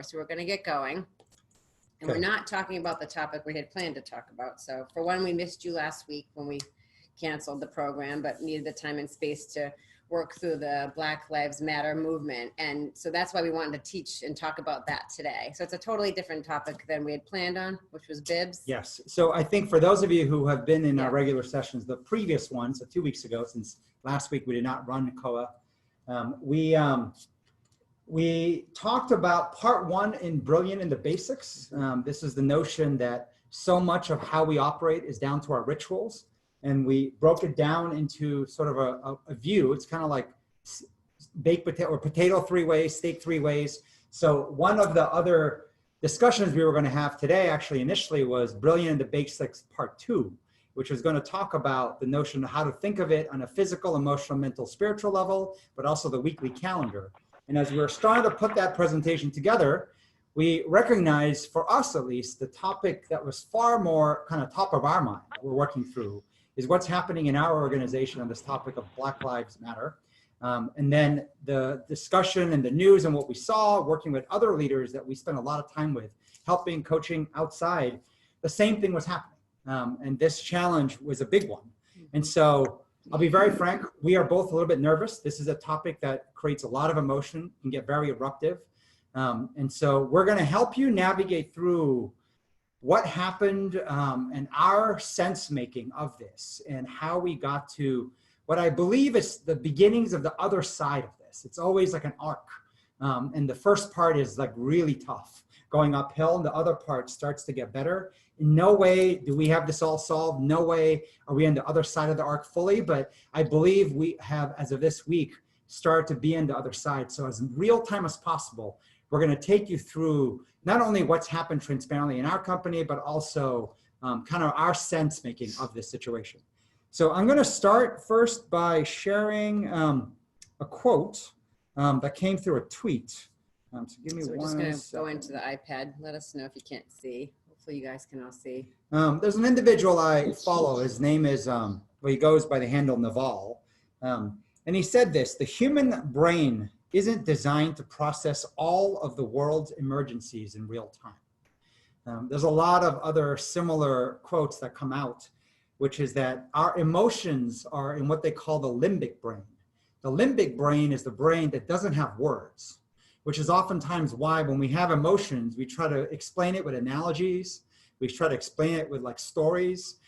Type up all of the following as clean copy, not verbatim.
So we're going to get going. And Okay. we're not talking about the topic we had planned to talk about. So for one, we missed you last week when we canceled the program, but needed the time and space to work through the Black Lives Matter movement. And so that's why we wanted to teach and talk about that today. So it's a totally different topic than we had planned on, which was bibs. Yes. So I think for those of you who have been in Yeah. our regular sessions, the previous ones, so 2 weeks ago, since last week we did not run COA, we talked about part one in Brilliant in the Basics. This is the notion that so much of how we operate is down to our rituals. And we broke it down into sort of a view. It's kind of like baked potato or potato 3 ways, steak 3 ways. So one of the other discussions we were going to have today actually initially was Brilliant in the Basics part 2, which was going to talk about the notion of how to think of it on a physical, emotional, mental, spiritual level, but also the weekly calendar. And as we were starting to put that presentation together, we recognized, for us at least, the topic that was far more kind of top of our mind that we're working through is what's happening in our organization on this topic of Black Lives Matter. And then the discussion and the news and what we saw, working with other leaders that we spent a lot of time with, helping, coaching outside, the same thing was happening. And this challenge was a big one. And so I'll be very frank, we are both a little bit nervous. This is a topic that creates a lot of emotion, can get very eruptive. And so we're gonna help you navigate through what happened and our sense making of this and how we got to what I believe is the beginnings of the other side of this. It's always like an arc. And the first part is like really tough, going uphill, and the other part starts to get better. In no way do we have this all solved. No way are we on the other side of the arc fully, but I believe we have, as of this week, started to be on the other side. So as real time as possible, we're gonna take you through not only what's happened transparently in our company, but also kind of our sense making of this situation. So I'm gonna start first by sharing a quote that came through a tweet. So give me So we're one just going to second. go into the iPad. Let us know if you can't see. Hopefully you guys can all see. There's an individual I follow. His name is, well, he goes by the handle Naval. And he said this: the human brain isn't designed to process all of the world's emergencies in real time. There's a lot of other similar quotes that come out, which is that our emotions are in what they call the limbic brain. The limbic brain is the brain that doesn't have words, which is oftentimes why when we have emotions, we try to explain it with analogies. We try to explain it with like stories.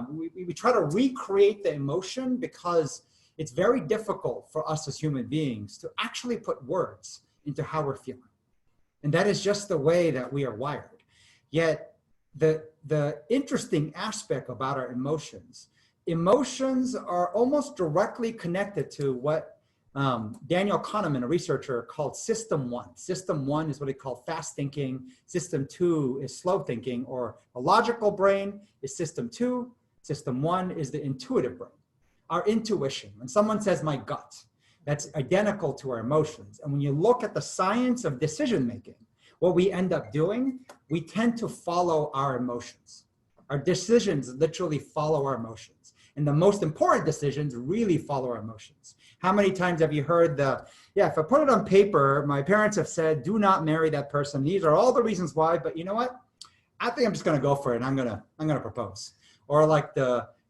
We try to recreate the emotion because it's very difficult for us as human beings to actually put words into how we're feeling. And that is just the way that we are wired. Yet the interesting aspect about our emotions are almost directly connected to what Daniel Kahneman, a researcher, called System 1. System 1 is what he called fast thinking. System 2 is slow thinking, or a logical brain is System 2. System 1 is the intuitive brain. Our intuition. When someone says my gut, that's identical to our emotions. And when you look at the science of decision making, what we end up doing, we tend to follow our emotions. Our decisions literally follow our emotions. And the most important decisions really follow our emotions. How many times have you heard if I put it on paper, my parents have said, do not marry that person. These are all the reasons why, but you know what? I think I'm just gonna go for it and I'm gonna propose. Or like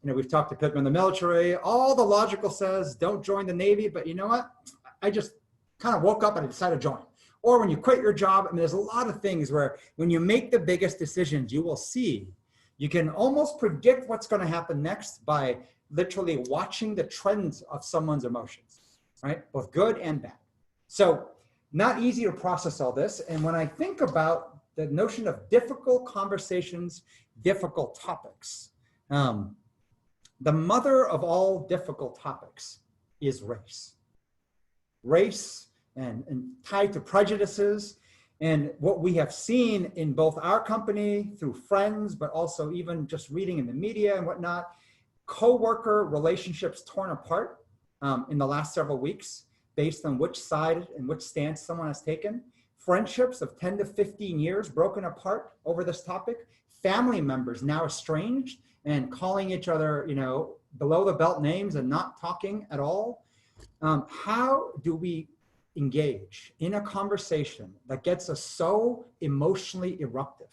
we've talked to people in the military, all the logical says, don't join the Navy, but you know what? I just kind of woke up and I decided to join. Or when you quit your job, I mean, there's a lot of things where when you make the biggest decisions, you will see, you can almost predict what's going to happen next by literally watching the trends of someone's emotions, right? Both good and bad. So not easy to process all this. And when I think about the notion of difficult conversations, difficult topics, the mother of all difficult topics is race. Race and tied to prejudices. And what we have seen in both our company through friends, but also even just reading in the media and whatnot, co-worker relationships torn apart in the last several weeks based on which side and which stance someone has taken. Friendships of 10 to 15 years broken apart over this topic. Family members now estranged and calling each other, below the belt names and not talking at all. How do we engage in a conversation that gets us so emotionally eruptive?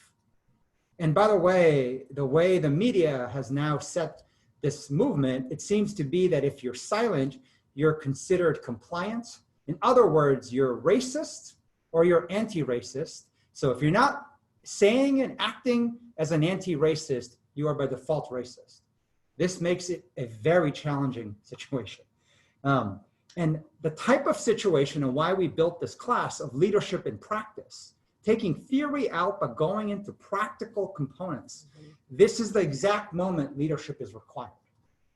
And by the way the media has now set this movement, it seems to be that if you're silent, you're considered compliant. In other words, you're racist or you're anti-racist. So if you're not saying and acting as an anti-racist, you are by default racist. This makes it a very challenging situation. And the type of situation and why we built this class of leadership in practice, taking theory out, but going into practical components. This is the exact moment leadership is required.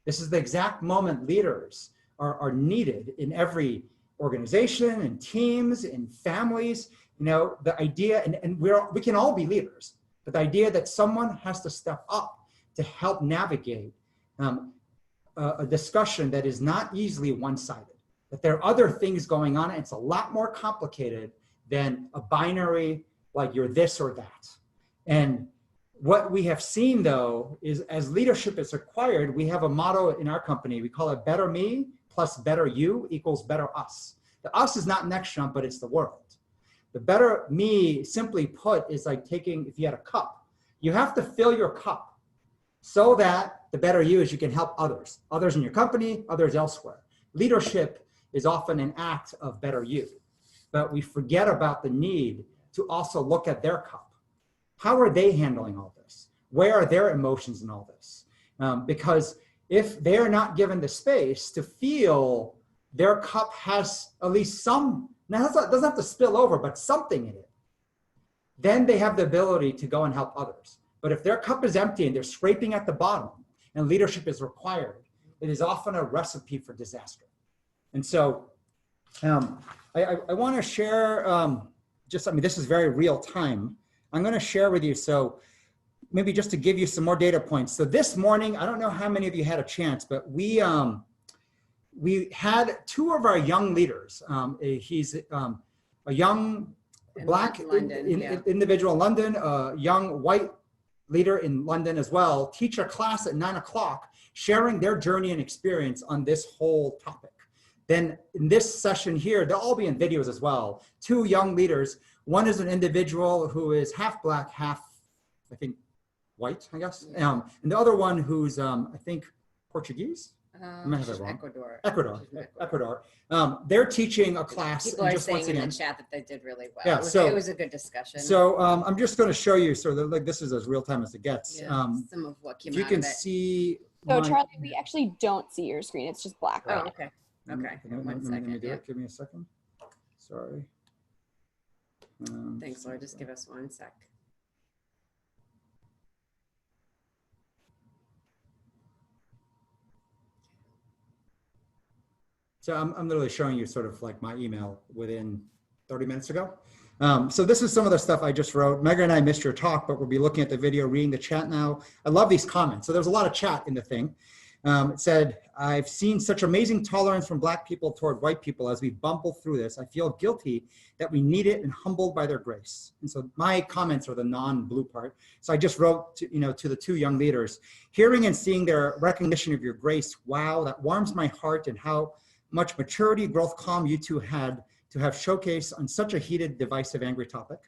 This is the exact moment leaders are needed in every organization and teams and families. You know, the idea, and we can all be leaders, but the idea that someone has to step up to help navigate a discussion that is not easily one-sided, that there are other things going on. And it's a lot more complicated than a binary, like you're this or that. And what we have seen though, is as leadership is required, we have a motto in our company, we call it better me plus better you equals better us. The us is not next jump, but it's the world. The better me, simply put, is like taking, if you had a cup, you have to fill your cup so that the better you is you can help others in your company, others elsewhere. Leadership is often an act of better you, but we forget about the need to also look at their cup. How are they handling all this? Where are their emotions in all this? Because if they're not given the space to feel their cup has at least some, now it doesn't have to spill over, but something in it, then they have the ability to go and help others. But if their cup is empty and they're scraping at the bottom and leadership is required, it is often a recipe for disaster. And so I want to share this is very real time. I'm going to share with you, so maybe just to give you some more data points. So this morning, I don't know how many of you had a chance, but we had two of our young leaders. He's a young Black individual in London, a young white leader in London as well, teach a class at 9 o'clock, sharing their journey and experience on this whole topic. Then in this session here, they'll all be in videos as well. Two young leaders. One is an individual who is half Black, half, I think, white, I guess. And the other one who's, I think, Portuguese. I might have that wrong. Ecuador. They're teaching a class. People are saying in the chat that they did really well. Yeah, it was a good discussion. So I'm just going to show you, sort of like this is as real time as it gets. Yeah, some of what came you out can of it. see. So Charlie, we actually don't see your screen. It's just black. Oh, okay. Okay. One second. Yeah. Give me a second. Sorry. Thanks, Laura. Just give us 1 sec. So I'm literally showing you sort of like my email within 30 minutes ago. So this is some of the stuff I just wrote. Megan and I missed your talk, but we'll be looking at the video, reading the chat now. I love these comments. So there's a lot of chat in the thing. It said, I've seen such amazing tolerance from Black people toward white people as we bumble through this. I feel guilty that we need it and humbled by their grace. And so my comments are the non-blue part. So I just wrote to the two young leaders, hearing and seeing their recognition of your grace. Wow, that warms my heart, and how much maturity, growth, calm you two had to have showcased on such a heated, divisive, angry topic.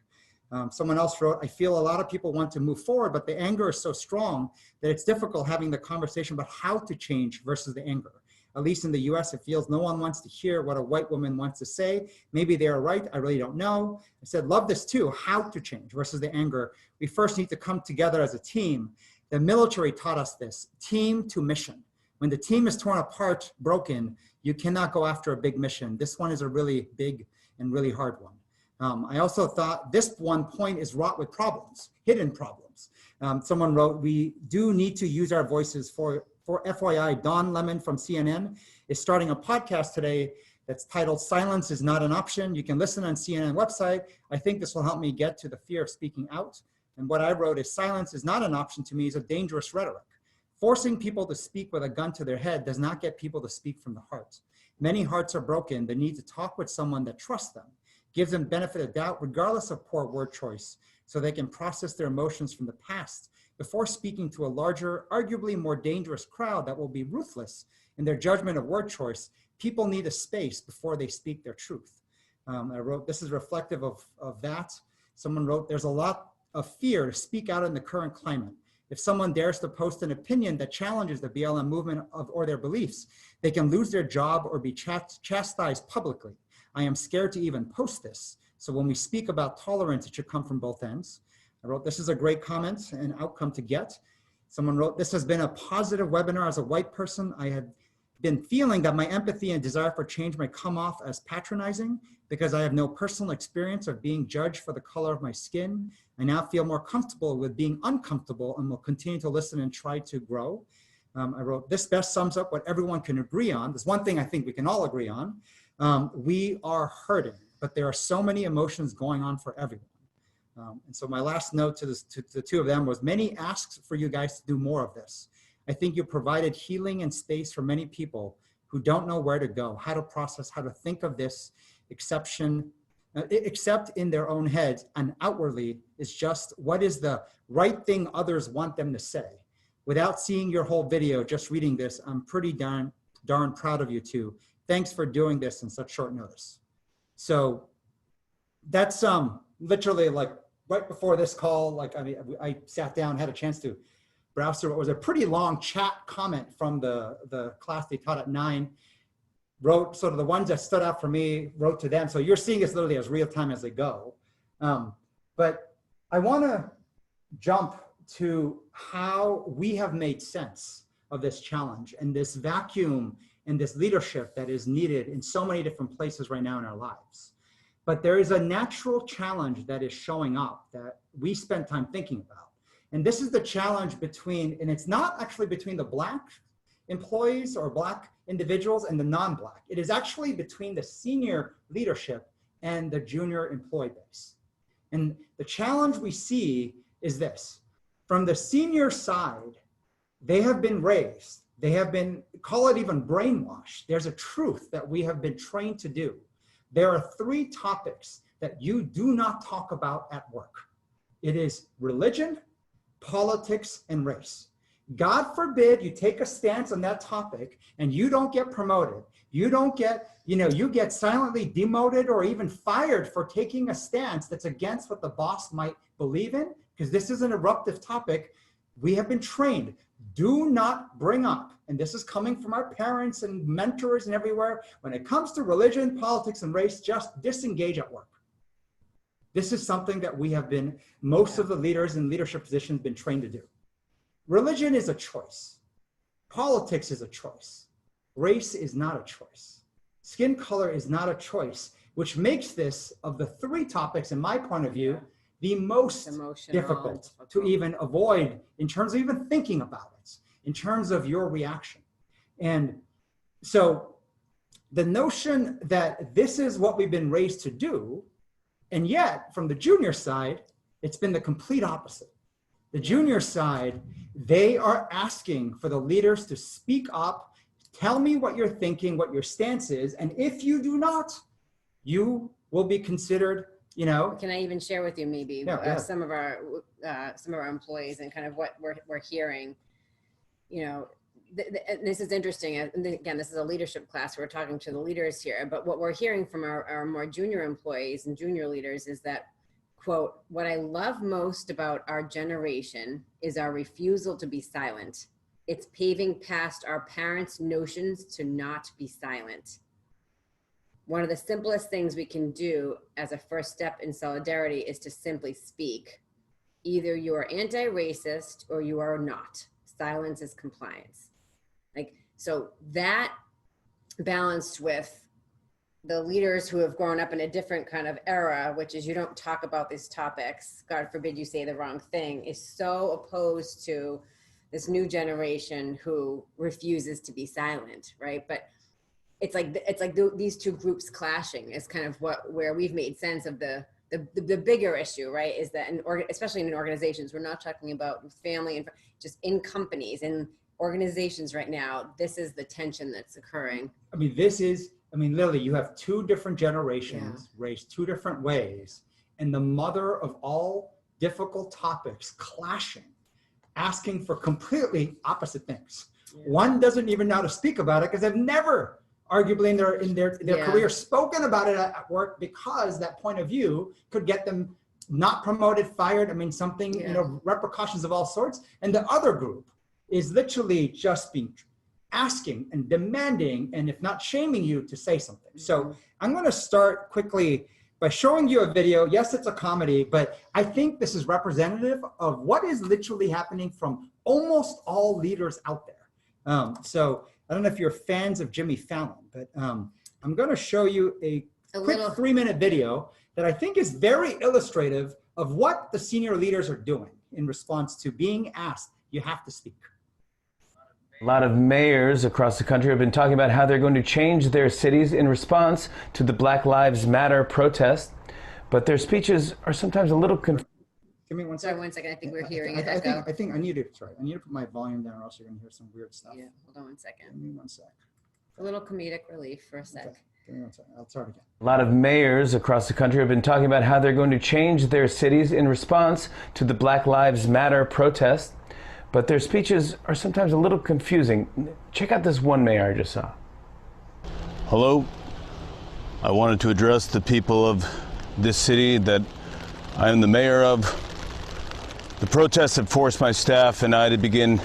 Someone else wrote, I feel a lot of people want to move forward, but the anger is so strong that it's difficult having the conversation about how to change versus the anger. At least in the US, it feels no one wants to hear what a white woman wants to say. Maybe they are right, I really don't know. I said, love this too, how to change versus the anger. We first need to come together as a team. The military taught us this, team to mission. When the team is torn apart, broken, you cannot go after a big mission. This one is a really big and really hard one. I also thought this one point is wrought with problems, hidden problems. Someone wrote, we do need to use our voices. For FYI, Don Lemon from CNN is starting a podcast today that's titled Silence is Not an Option. You can listen on CNN website. I think this will help me get to the fear of speaking out. And what I wrote is silence is not an option to me is a dangerous rhetoric. Forcing people to speak with a gun to their head does not get people to speak from the heart. Many hearts are broken. They need to talk with someone that trusts them, gives them benefit of doubt, regardless of poor word choice, so they can process their emotions from the past before speaking to a larger, arguably more dangerous crowd that will be ruthless in their judgment of word choice. People need a space before they speak their truth. I wrote, this is reflective of that. Someone wrote, there's a lot of fear to speak out in the current climate. If someone dares to post an opinion that challenges the BLM movement or their beliefs, they can lose their job or be chastised publicly. I am scared to even post this. So when we speak about tolerance, it should come from both ends. I wrote, this is a great comment and outcome to get. Someone wrote, this has been a positive webinar. As a white person, I had been feeling that my empathy and desire for change may come off as patronizing because I have no personal experience of being judged for the color of my skin. I now feel more comfortable with being uncomfortable and will continue to listen and try to grow. I wrote, this best sums up what everyone can agree on. There's one thing I think we can all agree on. We are hurting, but there are so many emotions going on for everyone. And so my last note to the two of them was, many asks for you guys to do more of this. I think you provided healing and space for many people who don't know where to go, how to process, how to think of this exception, except in their own heads and outwardly is just what is the right thing others want them to say. Without seeing your whole video, just reading this, I'm pretty darn proud of you two. Thanks for doing this in such short notice. So that's literally like right before this call, like I sat down, had a chance to browse through what was a pretty long chat comment from the class they taught at 9. Wrote sort of the ones that stood out for me, wrote to them. So you're seeing this literally as real time as they go. But I want to jump to how we have made sense of this challenge and this vacuum and this leadership that is needed in so many different places right now in our lives. But there is a natural challenge that is showing up that we spend time thinking about. And this is the challenge between, and it's not actually between the Black employees or Black individuals and the non-Black. It is actually between the senior leadership and the junior employee base. And the challenge we see is this. From the senior side, they have been raised. They have been, call it even brainwashed. There's a truth that we have been trained to do. There are 3 topics that you do not talk about at work. It is religion, politics, and race. God forbid you take a stance on that topic and you don't get promoted. You don't get, you get silently demoted or even fired for taking a stance that's against what the boss might believe in, because this is an eruptive topic. We have been trained. Do not bring up, and this is coming from our parents and mentors and everywhere, when it comes to religion, politics, and race, just disengage at work. This is something that we have been, most of the leaders in leadership positions been trained to do. Religion is a choice. Politics is a choice. Race is not a choice. Skin color is not a choice, which makes this, of the 3 topics, in my point of view, the most difficult to even avoid in terms of even thinking about it, in terms of your reaction. And so the notion that this is what we've been raised to do, and yet from the junior side, it's been the complete opposite. The junior side, they are asking for the leaders to speak up, tell me what you're thinking, what your stance is, and if you do not, you will be considered, Can I even share with you maybe some of our employees and kind of what we're hearing? This is interesting. And again, this is a leadership class. We're talking to the leaders here, but what we're hearing from our more junior employees and junior leaders is that, quote, what I love most about our generation is our refusal to be silent. It's paving past our parents' notions to not be silent. One of the simplest things we can do as a first step in solidarity is to simply speak. Either you are anti-racist or you are not. Silence is compliance. So that balanced with the leaders who have grown up in a different kind of era, which is you don't talk about these topics, God forbid you say the wrong thing, is so opposed to this new generation who refuses to be silent, right? But it's like these 2 groups clashing is kind of where we've made sense of the bigger issue, right? Is that, especially in organizations, we're not talking about family and just in companies and organizations right now, this is the tension that's occurring. Literally, you have 2 different generations raised 2 different ways, and the mother of all difficult topics clashing asking for completely opposite things. Yeah. One doesn't even know how to speak about it because they've never arguably in their Yeah. career spoken about it at work, because that point of view could get them not promoted, fired. I mean, something, Yeah. you know, repercussions of all sorts. And the other group is literally just being asking and demanding, and if not shaming you, to say something. So I'm going to start quickly by showing you a video. Yes, it's a comedy, but I think this is representative of what is literally happening from almost all leaders out there. So I don't know if you're fans of Jimmy Fallon, but I'm going to show you a quick 3-minute video that I think is very illustrative of what the senior leaders are doing in response to being asked, you have to speak. A lot of mayors across the country have been talking about how they're going to change their cities in response to the Black Lives Matter protest, but their speeches are sometimes a little confusing. Give me 1 Sorry, second. 1 second. I think we're hearing it I echo. think I need to, sorry, I need to put my volume down or else you're going to hear some weird stuff. Yeah, hold on 1 second. Give me 1 sec. A little comedic relief for a sec. Okay. Give me 1 second. I'll start again. A lot of mayors across the country have been talking about how they're going to change their cities in response to the Black Lives Matter protest, but their speeches are sometimes a little confusing. Check out this one mayor I just saw. Hello. I wanted to address the people of this city that I am the mayor of. The protests have forced my staff and I to begin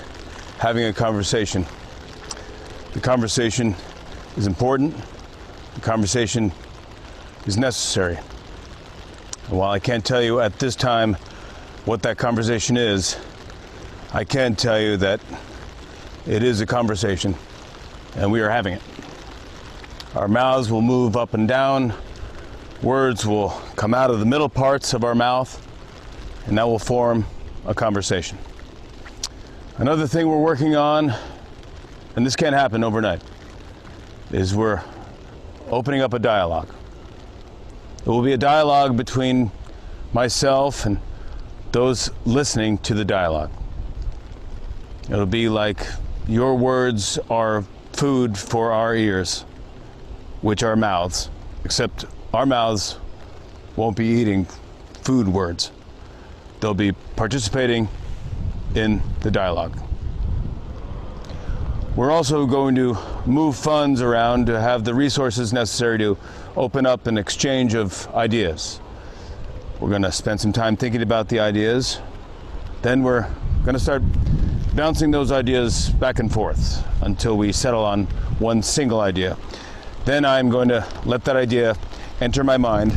having a conversation. The conversation is important. The conversation is necessary. And while I can't tell you at this time what that conversation is, I can tell you that it is a conversation and we are having it. Our mouths will move up and down. Words will come out of the middle parts of our mouth, and that will form a conversation. Another thing we're working on, and this can't happen overnight, is we're opening up a dialogue. It will be a dialogue between myself and those listening to the dialogue. It'll be like your words are food for our ears, which are mouths, except our mouths won't be eating food words. They'll be participating in the dialogue. We're also going to move funds around to have the resources necessary to open up an exchange of ideas. We're going to spend some time thinking about the ideas. Then we're going to start bouncing those ideas back and forth until we settle on one single idea. Then I'm going to let that idea enter my mind,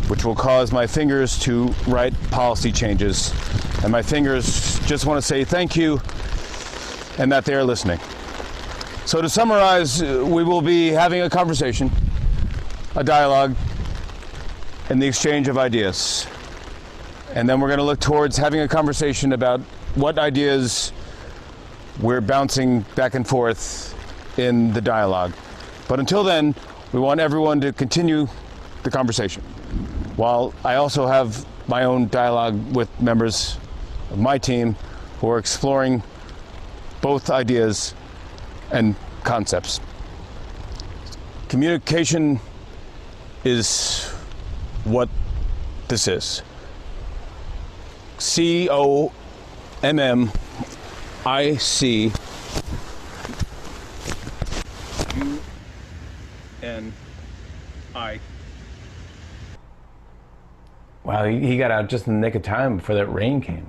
which will cause my fingers to write policy changes. And my fingers just want to say thank you and that they are listening. So to summarize, we will be having a conversation, a dialogue, and the exchange of ideas. And then we're going to look towards having a conversation about what ideas we're bouncing back and forth in the dialogue. But until then, we want everyone to continue the conversation, while I also have my own dialogue with members of my team who are exploring both ideas and concepts. Communication is what this is. COMMIC. UNI. Wow, he got out just in the nick of time before that rain came.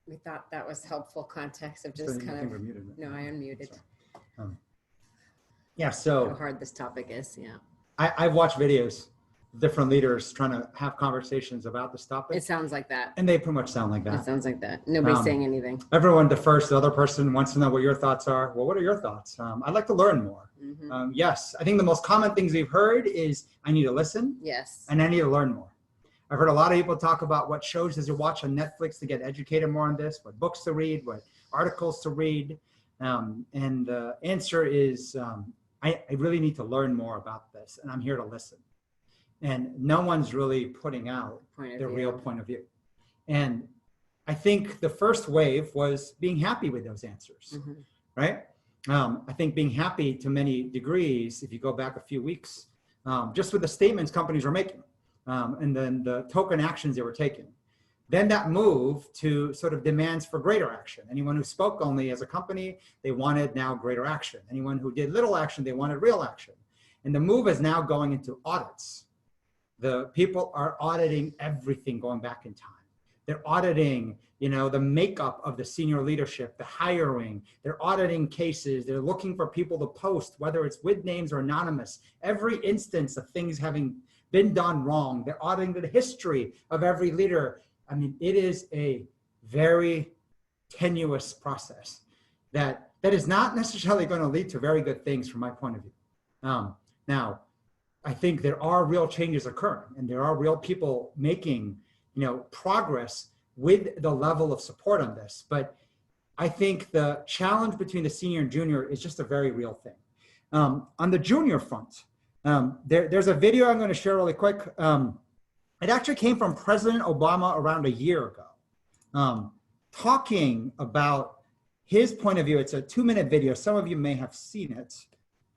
We thought that was helpful context of So just you kind think of, we're muted, right? no, I unmuted. Yeah, How so hard this topic is, yeah. I've watched videos of different leaders trying to have conversations about this topic, It sounds like that. and they pretty much sound like It that. sounds like that. Nobody's Um, saying anything. Everyone defers to the other person, wants to know what your thoughts are. Well, what are your thoughts? I'd like to learn more. Mhm. Yes, I think the most common things we've heard is I need to listen Yes. and I need to learn more. I've heard a lot of people talk about what shows does you watch on Netflix to get educated more on this, what books to read, what articles to read. And the answer is I really need to learn more about this, and I'm here to listen. And no one's really putting out Point of the view. real point of view. And I think the first wave was being happy with those answers, Mhm. right? I think being happy to many degrees, if you go back a few weeks, just with the statements companies were making, and then the token actions they were taking. Then that moved to sort of demands for greater action. Anyone who spoke only as a company, they wanted now greater action. Anyone who did little action, they wanted real action. And the move is now going into audits. The people are auditing everything going back in time. They're auditing, the makeup of the senior leadership, the hiring. They're auditing cases. They're looking for people to post, whether it's with names or anonymous. Every instance of things having been done wrong. They're auditing the history of every leader. I mean, it is a very tenuous process that is not necessarily going to lead to very good things from my point of view. Now, I think there are real changes occurring, and there are real people making, progress with the level of support on this. But I think the challenge between the senior and junior is just a very real thing. On the junior front, there's a video I'm going to share really quick. It actually came from President Obama around a year ago, talking about his point of view. It's a 2-minute video. Some of you may have seen it.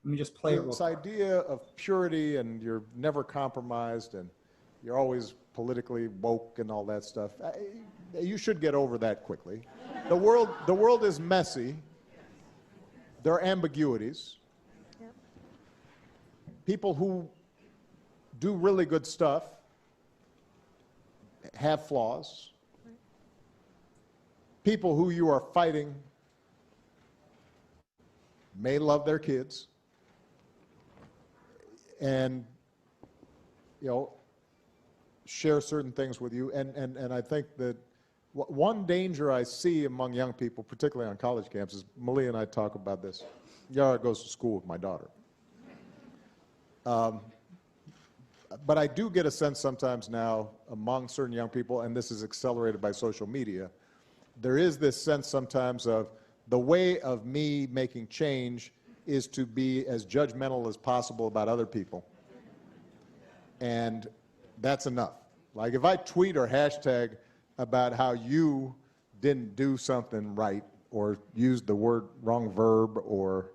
Let me just play it real This quick. idea of purity and you're never compromised and you're always politically woke and all that stuff, you should get over that quickly. The world is messy. There are ambiguities. Yep. People who do really good stuff have flaws. People who you are fighting may love their kids and share certain things with you, and I think that one danger I see among young people, particularly on college campuses, Malia and I talk about this. Yara goes to school with my daughter. But I do get a sense sometimes now among certain young people, and this is accelerated by social media, there is this sense sometimes of the way of me making change is to be as judgmental as possible about other people. And that's enough. Like if I tweet or hashtag about how you didn't do something right or used the wrong verb, or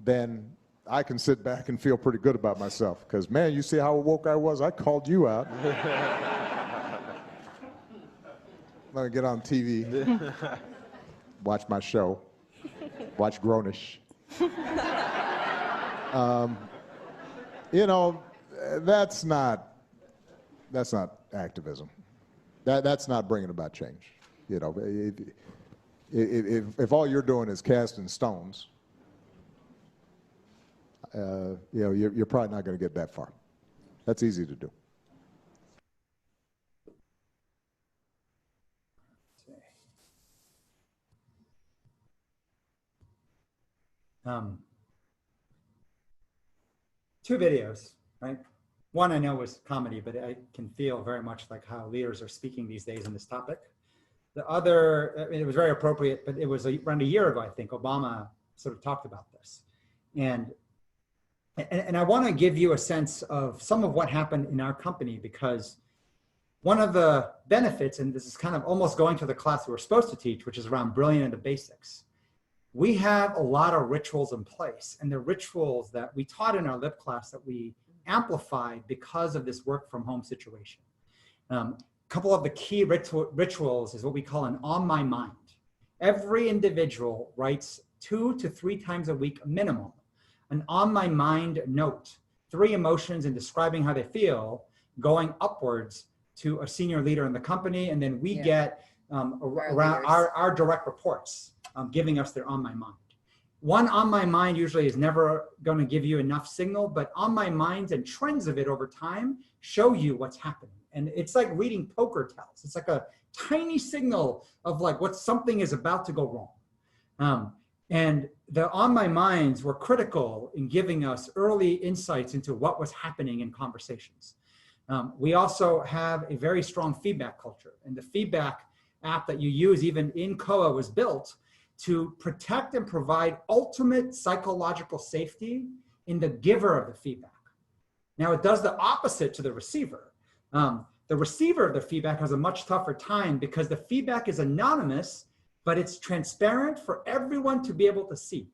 then I can sit back and feel pretty good about myself because, man, you see how woke I was? I called you out. Let me get on TV, watch my show, watch Grownish. That's not activism. That's not bringing about change. If all you're doing is casting stones, you're probably not going to get that far. That's easy to do. Two videos, right? One I know was comedy, but I can feel very much like how leaders are speaking these days on this topic. The other, it was very appropriate, but it was around a year ago, I think, Obama sort of talked about this. And I want to give you a sense of some of what happened in our company, because one of the benefits, and this is kind of almost going to the class we were supposed to teach, which is around brilliant in the basics. We have a lot of rituals in place, and the rituals that we taught in our LIP class that we amplified because of this work from home situation. A couple of the key rituals is what we call an on my mind. Every individual writes 2 to 3 times a week minimum, an on my mind note, 3 emotions and describing how they feel, going upwards to a senior leader in the company, and then we get around our direct reports giving us their on my mind. One on my mind usually is never going to give you enough signal, but on my minds and trends of it over time show you what's happening. And it's like reading poker tells. It's like a tiny signal of like what something is about to go wrong. And the on my minds were critical in giving us early insights into what was happening in conversations. We also have a very strong feedback culture, and the feedback app that you use even in COA was built to protect and provide ultimate psychological safety in the giver of the feedback. Now it does the opposite to the receiver. The receiver of the feedback has a much tougher time because the feedback is anonymous, but it's transparent for everyone to be able to see.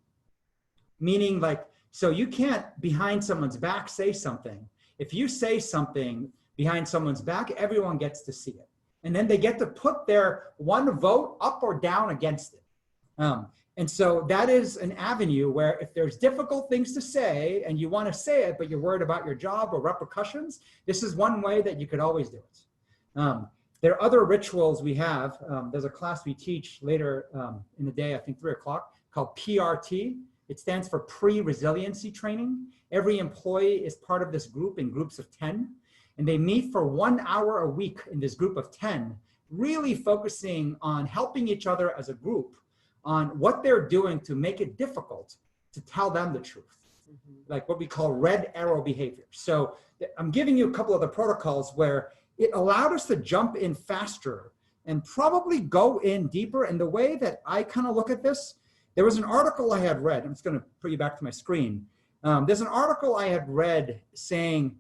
Meaning like So you can't behind someone's back say something. If you say something behind someone's back, everyone gets to see it. And then they get to put their one vote up or down against it. And so that is an avenue where if there's difficult things to say and you want to say it, but you're worried about your job or repercussions, this is one way that you could always do it. There are other rituals we have. There's a class we teach later in the day, I think 3 o'clock, called PRT. It stands for pre-resiliency training. Every employee is part of this group in groups of 10. And they meet for 1 hour a week in this group of 10, really focusing on helping each other as a group on what they're doing to make it difficult to tell them the truth, like what we call red arrow behavior. So I'm giving you a couple of the protocols where it allowed us to jump in faster and probably go in deeper. And the way that I kind of look at this, there was an article I had read, I'm just going to put you back to my screen. There's an article I had read saying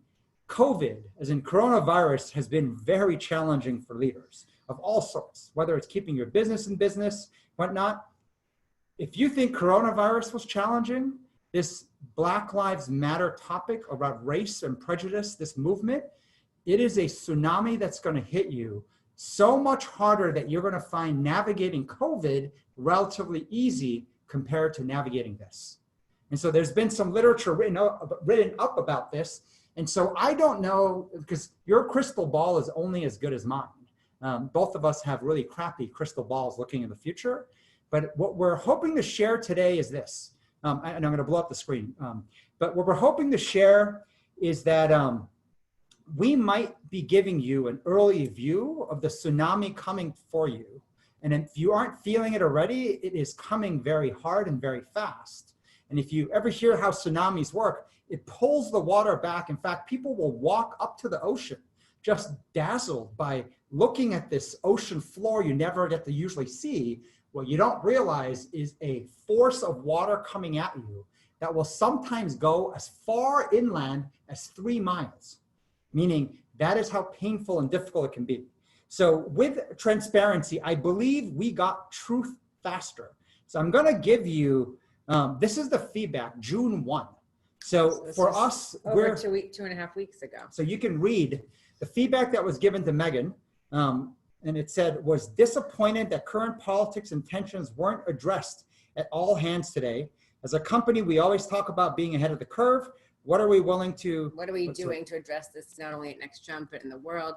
COVID, as in coronavirus, has been very challenging for leaders of all sorts, whether it's keeping your business in business, whatnot. If you think coronavirus was challenging, this Black Lives Matter topic about race and prejudice, this movement, it is a tsunami that's going to hit you so much harder that you're going to find navigating COVID relatively easy compared to navigating this. And so there's been some literature written up about this. And so I don't know, because your crystal ball is only as good as mine. Both of us have really crappy crystal balls looking in the future. But what we're hoping to share today is this, and I'm going to blow up the screen. But what we're hoping to share is that we might be giving you an early view of the tsunami coming for you. And if you aren't feeling it already, it is coming very hard and very fast. And if you ever hear how tsunamis work, it pulls the water back. In fact, people will walk up to the ocean just dazzled by looking at this ocean floor you never get to usually see. What you don't realize is a force of water coming at you that will sometimes go as far inland as 3 miles, meaning that is how painful and difficult it can be. So with transparency, I believe we got truth faster. So I'm going to give you, this is the feedback, June 1. So for us, over 2.5 weeks ago. So you can read the feedback that was given to Megan. And it said, was disappointed that current politics and tensions weren't addressed at all hands today. As a company, we always talk about being ahead of the curve. What are we willing to? What are we doing to address this, not only at Next Jump, but in the world?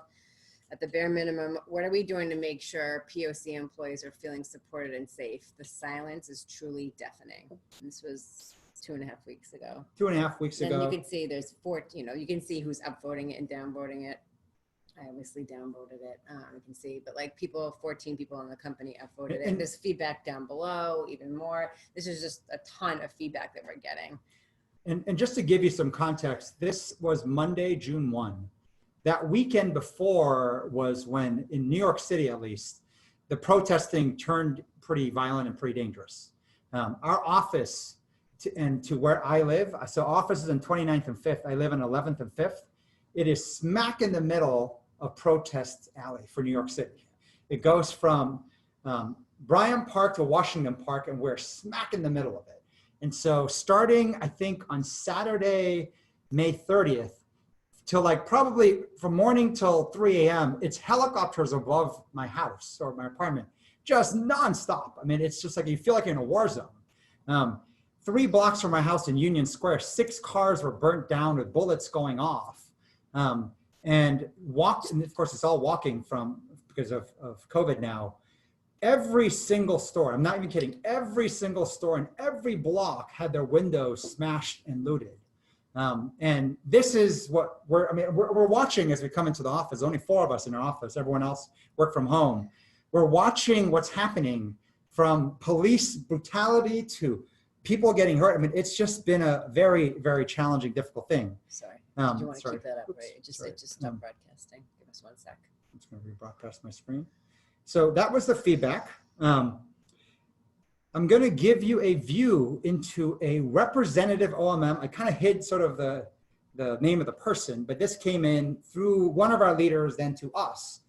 At the bare minimum, what are we doing to make sure POC employees are feeling supported and safe? The silence is truly deafening. This was 2.5 weeks ago. 2.5 weeks ago. And you can see there's 14, you can see who's upvoting it and downvoting it. I obviously downvoted it, you can see, but like 14 people in the company upvoted it. And there's feedback down below, even more. This is just a ton of feedback that we're getting. And just to give you some context, this was Monday, June 1. That weekend before was when, in New York City at least, the protesting turned pretty violent and pretty dangerous. Our office to where I live, so office is in 29th and 5th, I live in 11th and 5th. It is smack in the middle of Protest Alley for New York City. It goes from Bryant Park to Washington Park, and we're smack in the middle of it. And so starting, I think, on Saturday, May 30th, till like probably from morning till 3 a.m., it's helicopters above my house or my apartment, just nonstop. I mean, it's just like you feel like you're in a war zone. 3 blocks from my house in Union Square, 6 cars were burnt down with bullets going off. And of course, it's all walking because of COVID now. Every single store, I'm not even kidding, every single store in every block had their windows smashed and looted. And this is what we're watching as we come into the office. Only 4 of us in our office, everyone else work from home. We're watching what's happening from police brutality to people getting hurt. I mean, it's just been a very, very challenging, difficult thing. Sorry. Do you want to sorry. keep that up? Oops, Right? It just stopped broadcasting. Give us 1 sec. I'm just going to rebroadcast my screen. So that was the feedback. I'm going to give you a view into a representative OMM. I kind of hid sort of the name of the person, but this came in through one of our leaders, then to us.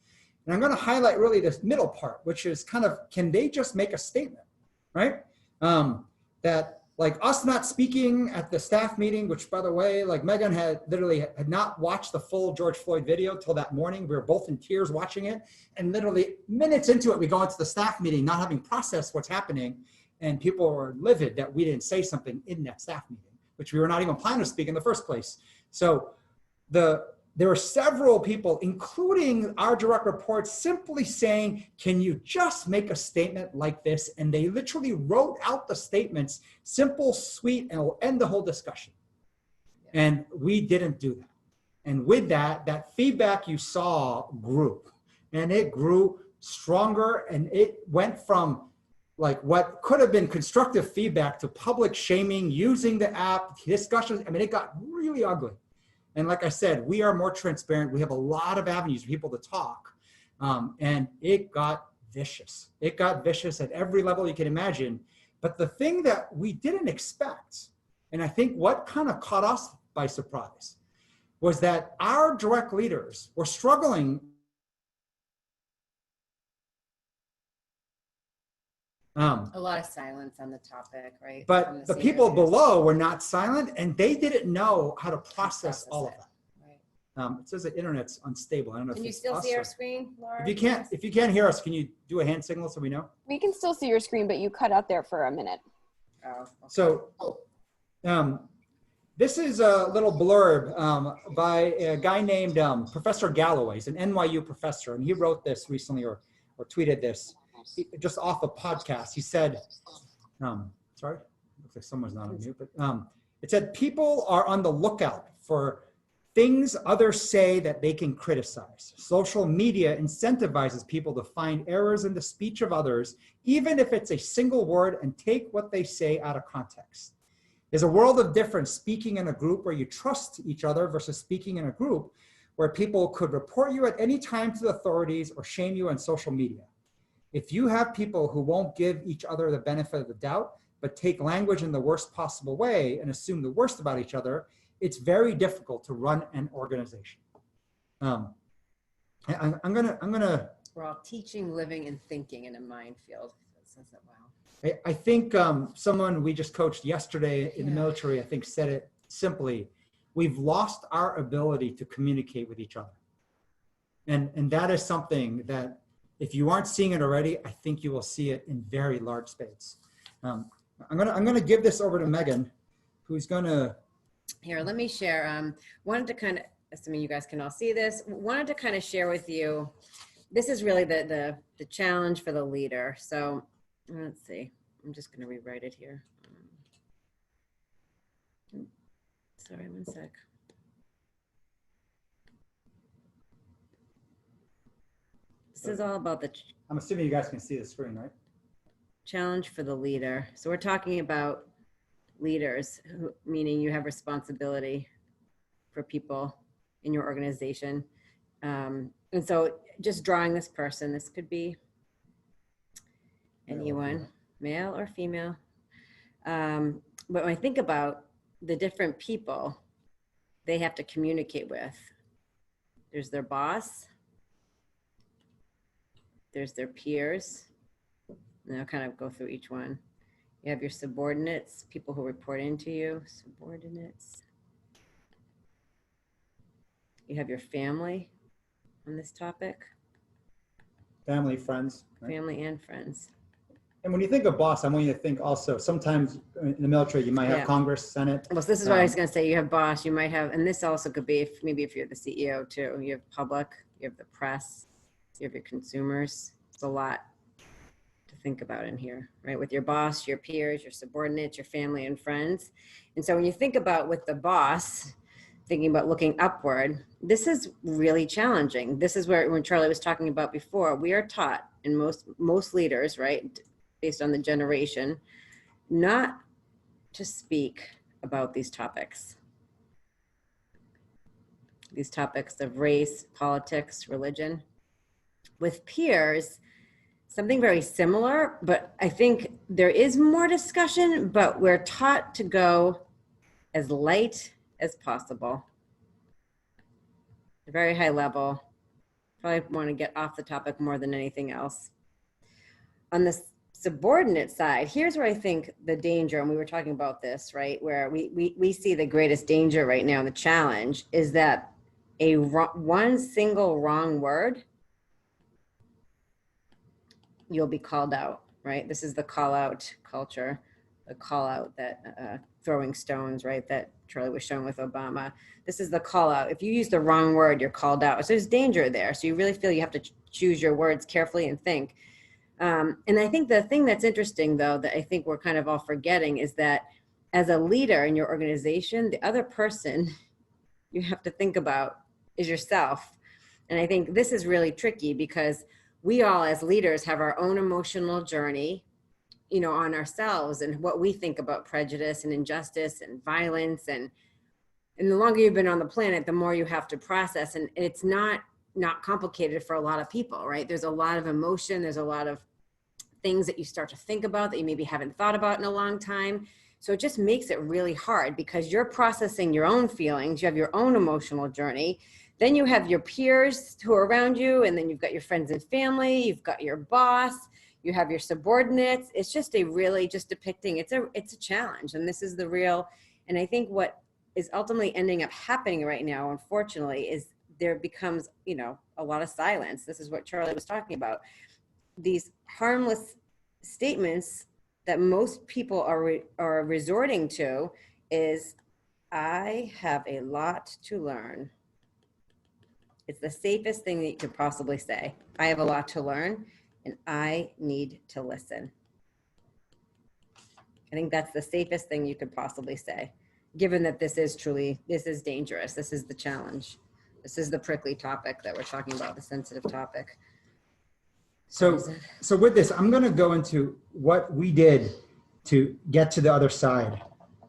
And I'm going to highlight really this middle part, which is kind of, can they just make a statement, right? That like us not speaking at the staff meeting, which by the way, like Megan had literally had not watched the full George Floyd video till that morning. We were both in tears watching it. And literally minutes into it, we go into the staff meeting, not having processed what's happening. And people were livid that we didn't say something in that staff meeting, which we were not even planning to speak in the first place. So there were several people, including our direct reports, simply saying, can you just make a statement like this? And they literally wrote out the statements, simple, sweet, and will end the whole discussion. And we didn't do that. And with that, that feedback you saw grew. And it grew stronger, and it went from like what could have been constructive feedback to public shaming, using the app, discussions. I mean, it got really ugly. And like I said, we are more transparent. We have a lot of avenues for people to talk. And it got vicious. It got vicious at every level you can imagine. But the thing that we didn't expect, and I think what kind of caught us by surprise, was that our direct leaders were struggling. A lot of silence on the topic, right? But the people below were not silent, and they didn't know how to process all of that. Right. It says the internet's unstable. I don't know. Can if you it's still us see or- our screen, Laura? If you can't hear us, can you do a hand signal so we know? We can still see your screen, but you cut out there for a minute. Oh, okay. So, this is a little blurb by a guy named Professor Galloway. He's an NYU professor, and he wrote this recently, or tweeted this just off a podcast. He said, sorry, looks like someone's not on mute, but it said, people are on the lookout for things others say that they can criticize. Social media incentivizes people to find errors in the speech of others, even if it's a single word, and take what they say out of context. There's a world of difference speaking in a group where you trust each other versus speaking in a group where people could report you at any time to the authorities or shame you on social media. If you have people who won't give each other the benefit of the doubt, but take language in the worst possible way and assume the worst about each other, it's very difficult to run an organization. I'm gonna. We're all teaching, living, and thinking in a minefield. It says that wow. I think someone we just coached yesterday in the military, I think said it simply, we've lost our ability to communicate with each other. And that is something that if you aren't seeing it already, I think you will see it in very large spades. I'm gonna give this over to Megan, who's gonna. Here, let me share. Wanted to kind of, assuming you guys can all see this, wanted to kind of share with you, this is really the challenge for the leader. So let's see, I'm just gonna rewrite it here. Sorry, one sec. This is all about the I'm assuming you guys can see the screen, right? challenge for the leader. So we're talking about leaders, meaning you have responsibility for people in your organization. And so just drawing this person, this could be anyone, male or female. But when I think about the different people they have to communicate with, there's their boss, there's their peers, and I'll kind of go through each one. You have your subordinates, people who report into you, subordinates. You have your family on this topic. Family, friends. Right? Family and friends. And when you think of boss, I want you to think also, sometimes in the military, you might have Congress, Senate. Well, so this is what I was going to say. You have boss, you might have, and this also could be, maybe if you're the CEO too, you have public, you have the press, you have your consumers. It's a lot to think about in here, right? With your boss, your peers, your subordinates, your family and friends. And so when you think about with the boss, thinking about looking upward, this is really challenging. This is where, when Charlie was talking about before, we are taught, and most leaders, right, based on the generation, not to speak about these topics of race, politics, religion. With peers, something very similar, but I think there is more discussion, but we're taught to go as light as possible. A very high level. Probably want to get off the topic more than anything else. On the subordinate side, here's where I think the danger, and we were talking about this, right? Where we see the greatest danger right now, and the challenge is that one single wrong word, you'll be called out, right? This is the call out culture, the call out that throwing stones, right? That Charlie was shown with Obama. This is the call out. If you use the wrong word, you're called out. So there's danger there. So you really feel you have to choose your words carefully and think. And I think the thing that's interesting, though, that I think we're kind of all forgetting is that as a leader in your organization, the other person you have to think about is yourself. And I think this is really tricky because we all as leaders have our own emotional journey, on ourselves and what we think about prejudice and injustice and violence. And the longer you've been on the planet, the more you have to process. And it's not complicated for a lot of people, right? There's a lot of emotion. There's a lot of things that you start to think about that you maybe haven't thought about in a long time. So it just makes it really hard because you're processing your own feelings. You have your own emotional journey. Then you have your peers who are around you, and then you've got your friends and family, you've got your boss, you have your subordinates. It's just depicting, it's a challenge. And this is the real, and I think what is ultimately ending up happening right now, unfortunately, is there becomes, a lot of silence. This is what Charlie was talking about. These harmless statements that most people are resorting to is, I have a lot to learn. It's the safest thing that you could possibly say. I have a lot to learn and I need to listen. I think that's the safest thing you could possibly say, given that this is dangerous. This is the challenge. This is the prickly topic that we're talking about, the sensitive topic. So with this, I'm going to go into what we did to get to the other side.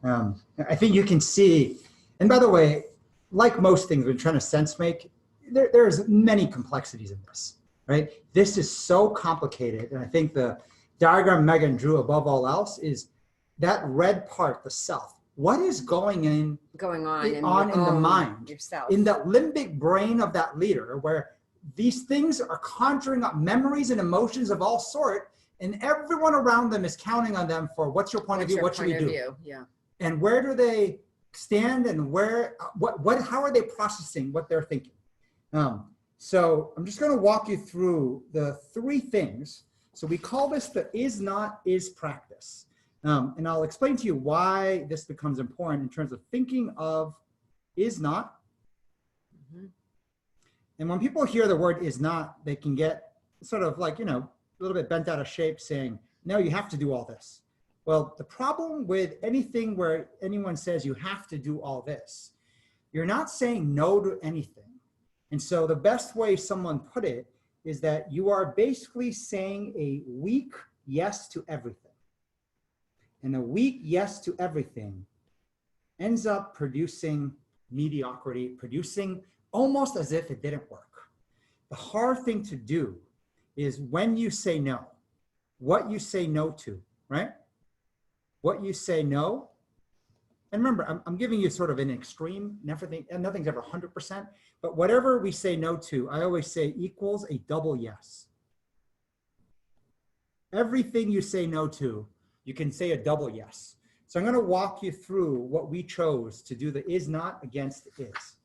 I think you can see, and by the way, like most things we're trying to sense make, there's many complexities in this, right? This is so complicated. And I think the diagram Megan drew above all else is that red part, the self. What is going on in the mind, yourself, in the limbic brain of that leader, where these things are conjuring up memories and emotions of all sort, and everyone around them is counting on them for what's your point of view, what should we do? Yeah. And where do they stand, and how are they processing what they're thinking? So I'm just going to walk you through the three things. So we call this the is not is practice. And I'll explain to you why this becomes important in terms of thinking of is not. Mm-hmm. And when people hear the word is not, they can get sort of like, a little bit bent out of shape saying, no, you have to do all this. Well, the problem with anything where anyone says you have to do all this, you're not saying no to anything. And so the best way someone put it is that you are basically saying a weak yes to everything. And a weak yes to everything ends up producing mediocrity, producing almost as if it didn't work. The hard thing to do is when you say no, what you say no to, right? What you say no. And remember, I'm giving you sort of an extreme, and nothing's ever 100%, but whatever we say no to, I always say equals a double yes. Everything you say no to, you can say a double yes. So I'm going to walk you through what we chose to do the is not against is.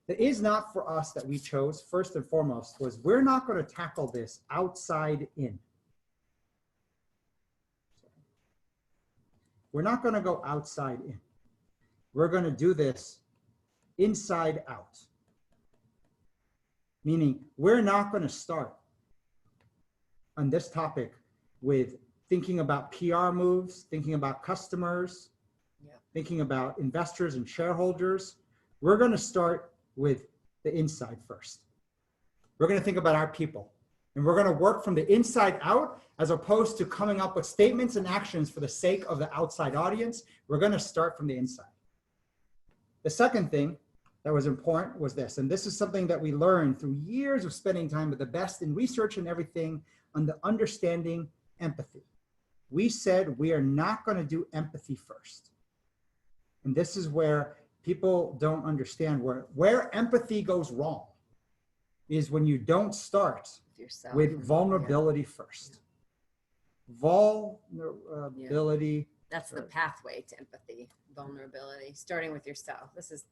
The is not for us that we chose, first and foremost, was we're not going to tackle this outside in. We're not going to go outside in. We're going to do this inside out. Meaning we're not going to start on this topic with thinking about PR moves, thinking about customers, thinking about investors and shareholders. We're going to start with the inside first. We're going to think about our people. And we're going to work from the inside out as opposed to coming up with statements and actions for the sake of the outside audience. We're going to start from the inside. The second thing that was important was this, and this is something that we learned through years of spending time with the best in research and everything on the understanding empathy. We said we are not going to do empathy first. And this is where people don't understand where empathy goes wrong is when you don't start with vulnerability first. vulnerability. That's the pathway to empathy, vulnerability, starting with yourself. This is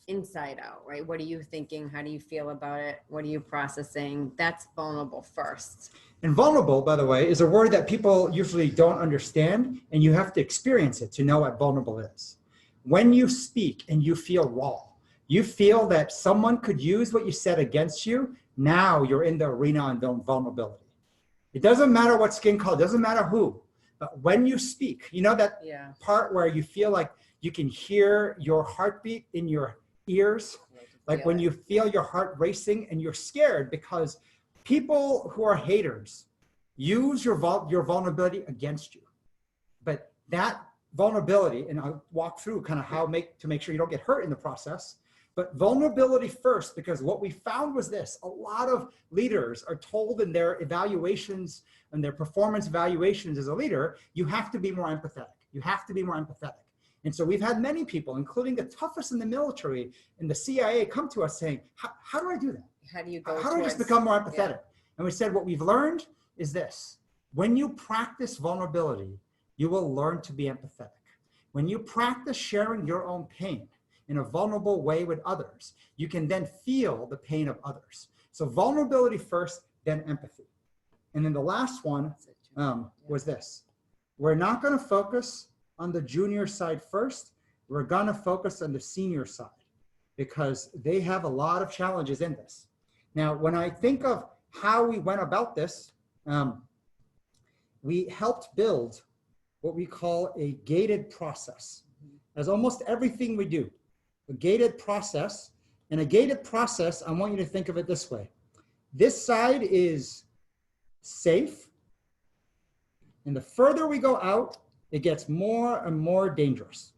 inside out, right? What are you thinking? How do you feel about it? What are you processing? That's vulnerable first. And vulnerable, by the way, is a word that people usually don't understand, and you have to experience it to know what vulnerable is. When you speak and you feel raw, you feel that someone could use what you said against you, now you're in the arena on vulnerability. It doesn't matter what skin color, it doesn't matter who, but when you speak, you know that part where you feel like you can hear your heartbeat in your ears, like when you feel your heart racing and you're scared because people who are haters use your vulnerability against you. But that vulnerability, and I'll walk through kind of how to make sure you don't get hurt in the process, but vulnerability first, because what we found was this: a lot of leaders are told in their evaluations and their performance evaluations as a leader, you have to be more empathetic. You have to be more empathetic. And so we've had many people, including the toughest in the military and the CIA, come to us saying, how do I do that? How do you go How do I just become more empathetic? And we said, what we've learned is this: when you practice vulnerability, you will learn to be empathetic. When you practice sharing your own pain in a vulnerable way with others, you can then feel the pain of others. So vulnerability first, then empathy. And then the last one was this: we're not going to focus on the junior side first. We're going to focus on the senior side because they have a lot of challenges in this. Now, when I think of how we went about this, we helped build what we call a gated process. As almost everything we do, a gated process. And a gated process, I want you to think of it this way: this side is safe, and the further we go out, it gets more and more dangerous.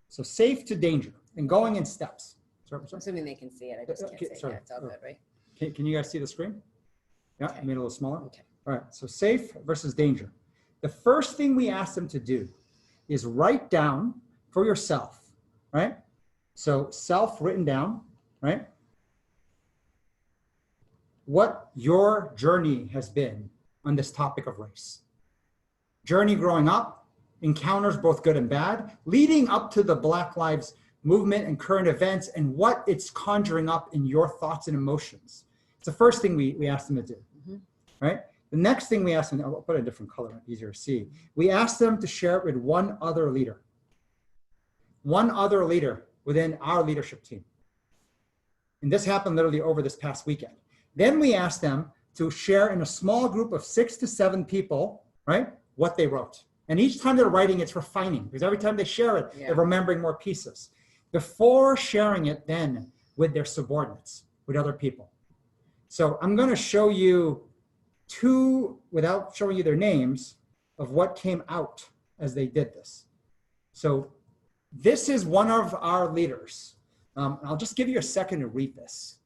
So safe to danger, and going in steps. I'm assuming they can see it. I just can't say it. It's all good, right? Can you guys see the screen? Yeah, Okay. made it a little smaller. Okay. All right, so safe versus danger. The first thing we ask them to do is write down for yourself, right? So self written down, right? What your journey has been on this topic of race. Journey growing up, encounters both good and bad, leading up to the Black Lives Movement and current events, and what it's conjuring up in your thoughts and emotions. It's the first thing we ask them to do, right? The next thing we ask them, I'll put a different color, easier to see. We ask them to share it with one other leader within our leadership team. And this happened literally over this past weekend. Then we ask them to share in a small group of 6 to 7 people, right, what they wrote. And each time they're writing, it's refining, because every time they share it, they're remembering more pieces. Before sharing it then with their subordinates, with other people. So I'm going to show you 2, without showing you their names, of what came out as they did this. So this is one of our leaders. I'll just give you a second to read this.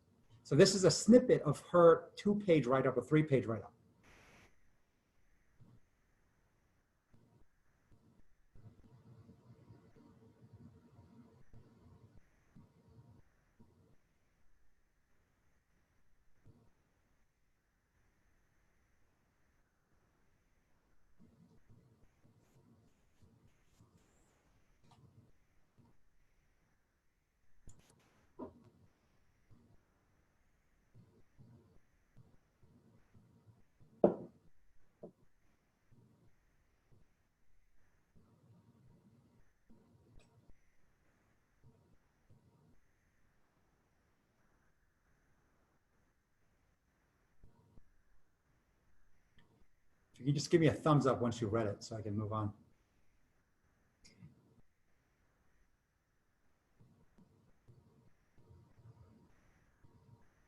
So this is a snippet of her 2-page write-up, a 3-page write-up. You can just give me a thumbs up once you read it so I can move on.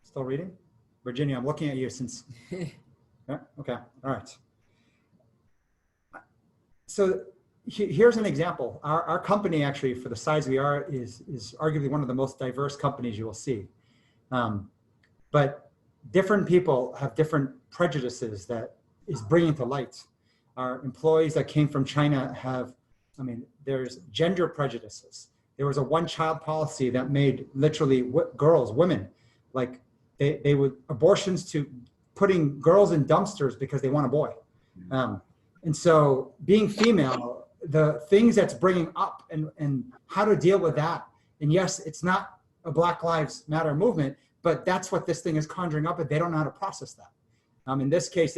Still reading? Virginia, I'm looking at you since, yeah, okay, all right. So here's an example. Our company, actually, for the size we are, is arguably one of the most diverse companies you will see. But different people have different prejudices that is bringing to light. Our employees that came from China have, there's gender prejudices. There was a one-child policy that made literally girls, women, like they would abortions to putting girls in dumpsters because they want a boy. And so being female, the things that's bringing up and how to deal with that. And yes, it's not a Black Lives Matter movement, but that's what this thing is conjuring up, and they don't know how to process that. In this case,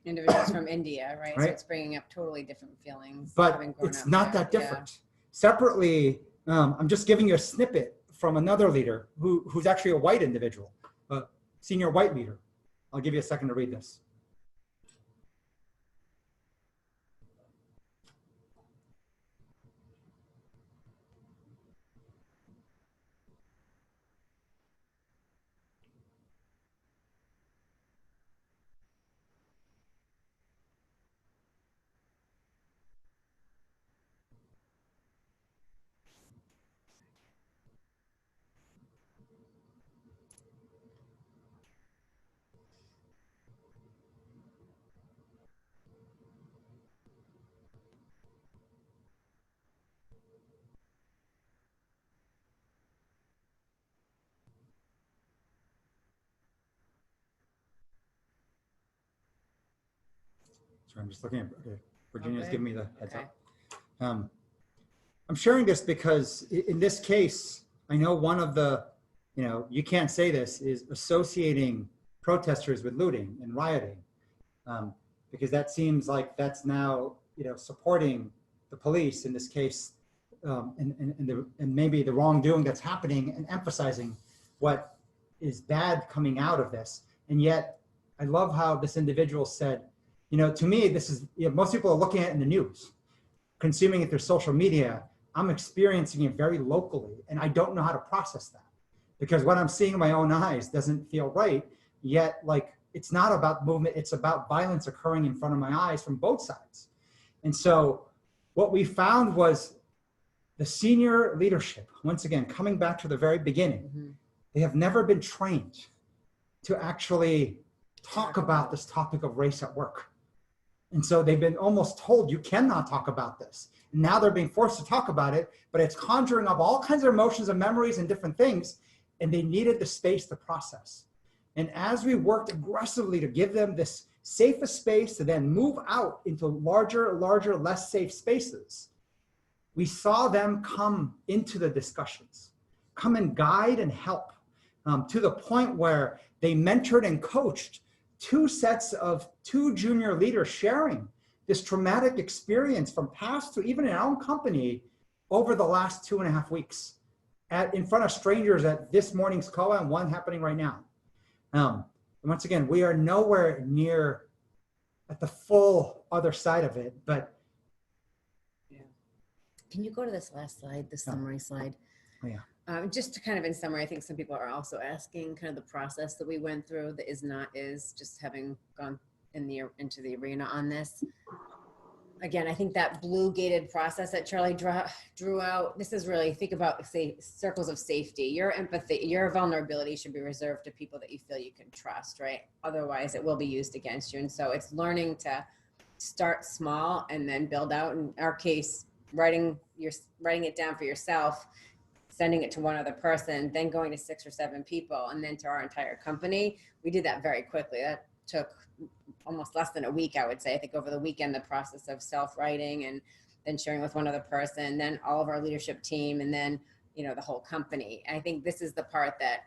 Individuals from India, right? So Right. it's bringing up totally different feelings. but having grown it's up not there. that different. Separately, I'm just giving you a snippet from another leader who's actually a white individual, a senior white leader. I'll give you a second to read this. So I'm just looking at Virginia's Okay. giving me the heads Okay. up. I'm sharing this because in this case, I know one of the, you can't say this, is associating protesters with looting and rioting, because that seems like that's now, supporting the police in this case, and maybe the wrongdoing that's happening, and emphasizing what is bad coming out of this. And yet, I love how this individual said, to me, this is, most people are looking at it in the news, consuming it through social media. I'm experiencing it very locally, and I don't know how to process that, because what I'm seeing in my own eyes doesn't feel right. Yet, like, it's not about movement, it's about violence occurring in front of my eyes from both sides. And so what we found was the senior leadership, once again, coming back to the very beginning, they have never been trained to actually talk about this topic of race at work. And so they've been almost told, you cannot talk about this. And now they're being forced to talk about it, but it's conjuring up all kinds of emotions and memories and different things, and they needed the space to process. And as we worked aggressively to give them this safest space to then move out into larger, less safe spaces, we saw them come into the discussions, come and guide and help, to the point where they mentored and coached two sets of two junior leaders sharing this traumatic experience from past to even in our own company over the last 2.5 weeks in front of strangers at this morning's COA and one happening right now. And once again, we are nowhere near at the full other side of it, but. Yeah. Can you go to this last slide, the summary slide? Oh, yeah. Just to kind of in summary, I think some people are also asking kind of the process that we went through, the is not is, just having gone into the arena on this. Again, I think that blue gated process that Charlie drew out, this is really, think about, say, circles of safety. Your empathy, your vulnerability should be reserved to people that you feel you can trust, right? Otherwise it will be used against you. And so it's learning to start small and then build out. In our case, writing it down for yourself, sending it to one other person, then going to 6 or 7 people, and then to our entire company. We did that very quickly. That took almost less than a week, I would say. I think over the weekend, the process of self-writing and then sharing with one other person, then all of our leadership team, and then, the whole company. And I think this is the part that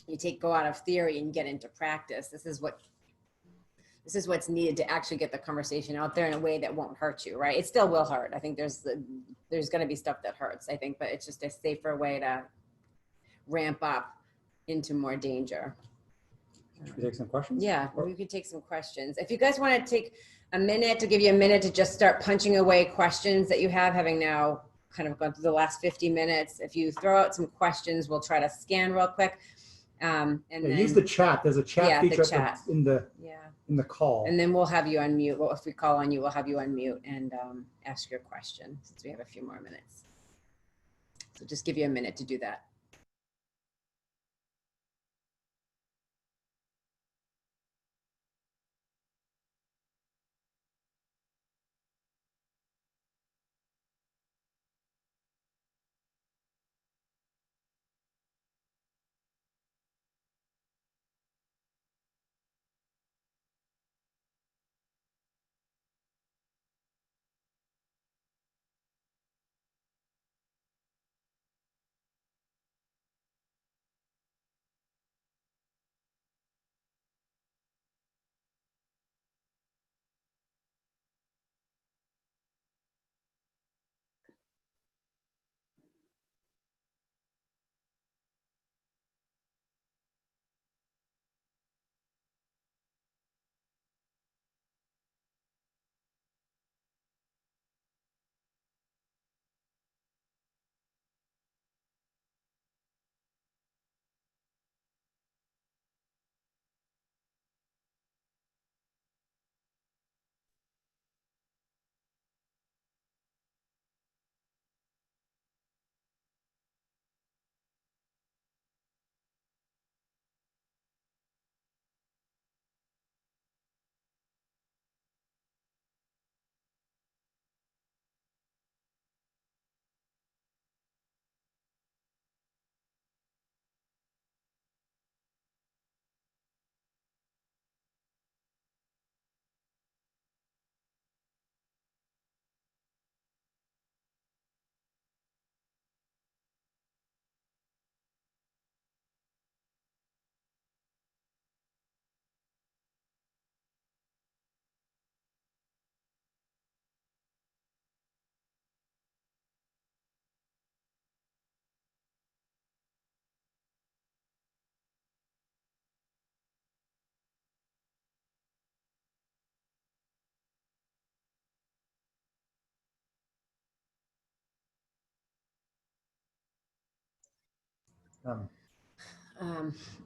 you go out of theory and get into practice. This is what's needed to actually get the conversation out there in a way that won't hurt you, right? It still will hurt. I think there's going to be stuff that hurts, I think, but it's just a safer way to ramp up into more danger. Should we take some questions? Yeah, we could take some questions. If you guys want to take a minute, to give you a minute to just start punching away questions that you have, having now kind of gone through the last 50 minutes. If you throw out some questions, we'll try to scan real quick. And then Use the chat. There's a chat feature in the call. And then we'll have you unmute. Well, if we call on you, we'll have you unmute and ask your question, since we have a few more minutes. So just give you a minute to do that.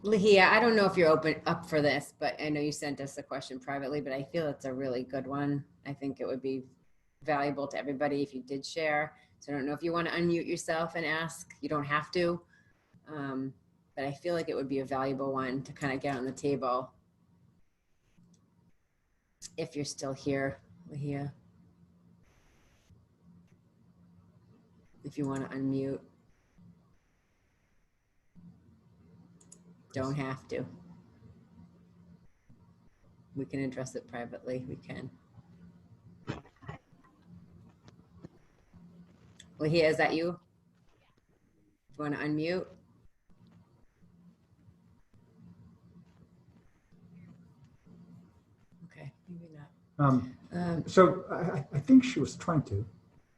Lahia, I don't know if you're up for this, but I know you sent us a question privately, but I feel it's a really good one. I think it would be valuable to everybody if you did share. So I don't know if you want to unmute yourself and ask. You don't have to. But I feel like it would be a valuable one to kind of get on the table. If you're still here, Lahia. If you want to unmute. Don't have to. We can address it privately. We can. Lahia, is that you? If you want to unmute. Okay, maybe not. So I think she was trying to,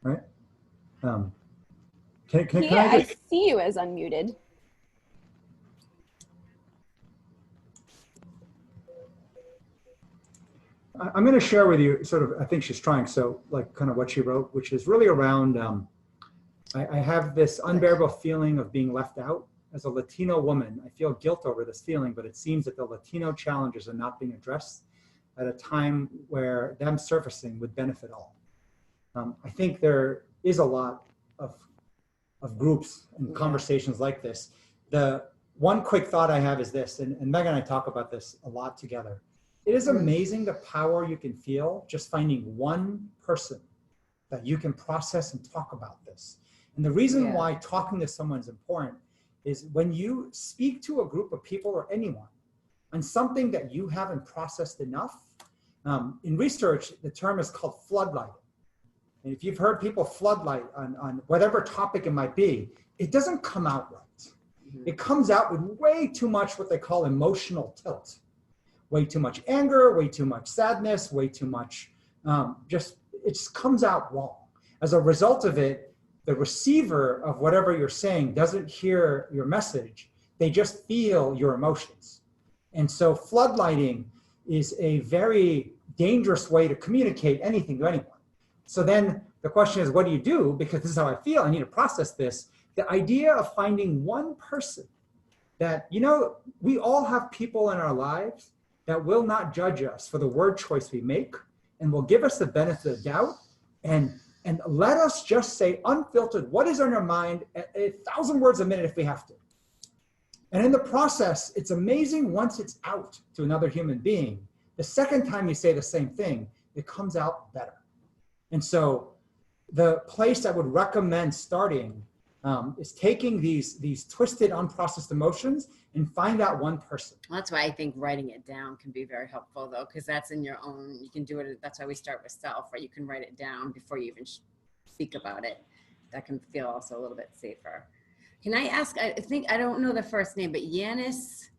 right? Can Yeah, I I just, see you as unmuted. I'm going to share with you sort of, I think she's trying, so like kind of what she wrote, which is really around, I have this unbearable feeling of being left out. As a Latino woman, I feel guilt over this feeling, but it seems that the Latino challenges are not being addressed at a time where them surfacing would benefit all. I think there is a lot of groups and conversations like this. The one quick thought I have is this, and Megan and I talk about this a lot together. It is amazing the power you can feel just finding one person that you can process and talk about this. And the reason why talking to someone is important is when you speak to a group of people or anyone on something that you haven't processed enough. In research, the term is called floodlighting. And if you've heard people floodlight on whatever topic it might be, it doesn't come out right. It comes out with way too much what they call emotional tilt. Way too much anger, way too much sadness, way too much, it just comes out wrong. As a result of it, the receiver of whatever you're saying doesn't hear your message. They just feel your emotions. And so floodlighting is a very dangerous way to communicate anything to anyone. So then the question is, what do you do? Because this is how I feel, I need to process this. The idea of finding one person that, we all have people in our lives that will not judge us for the word choice we make and will give us the benefit of doubt and let us just say unfiltered what is on our mind at 1,000 words a minute if we have to. And in the process, it's amazing once it's out to another human being, the second time you say the same thing, it comes out better. And so the place I would recommend starting is taking these twisted, unprocessed emotions and find out one person. Well, that's why I think writing it down can be very helpful, though, because that's in your own, you can do it. That's why we start with self, right? You can write it down before you even speak about it. That can feel also a little bit safer. Can I ask, I think, I don't know the first name, but Yanis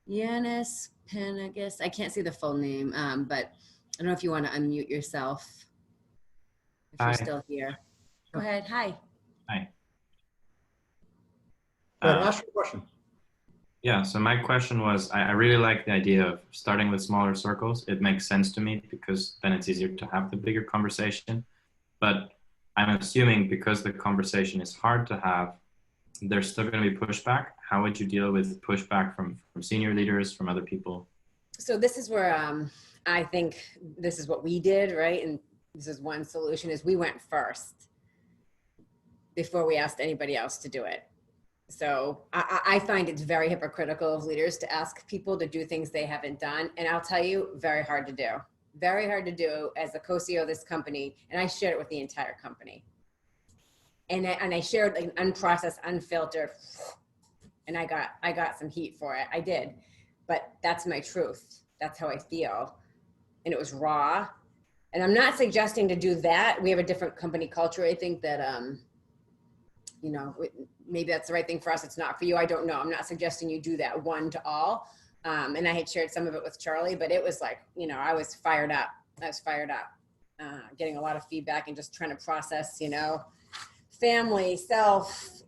Panagas, I can't see the full name, but I don't know if you want to unmute yourself if Hi. you're still here. Go ahead. Hi. Hi. Ask your question. Yeah, so my question was, I really like the idea of starting with smaller circles. It makes sense to me because then it's easier to have the bigger conversation. But I'm assuming because the conversation is hard to have, there's still going to be pushback. How would you deal with pushback from senior leaders, from other people? So this is where I think this is what we did, right? And this is one solution is we went first before we asked anybody else to do it. So I find it's very hypocritical of leaders to ask people to do things they haven't done. And I'll tell you, very hard to do. Very hard to do as the co-CEO of this company. And I shared it with the entire company. And I shared like an unprocessed, unfiltered, and I got some heat for it. I did, but that's my truth. That's how I feel. And it was raw. And I'm not suggesting to do that. We have a different company culture. I think that, maybe that's the right thing for us. It's not for you. I don't know. I'm not suggesting you do that one to all. And I had shared some of it with Charlie, but it was like, I was fired up. Getting a lot of feedback and just trying to process, family, self,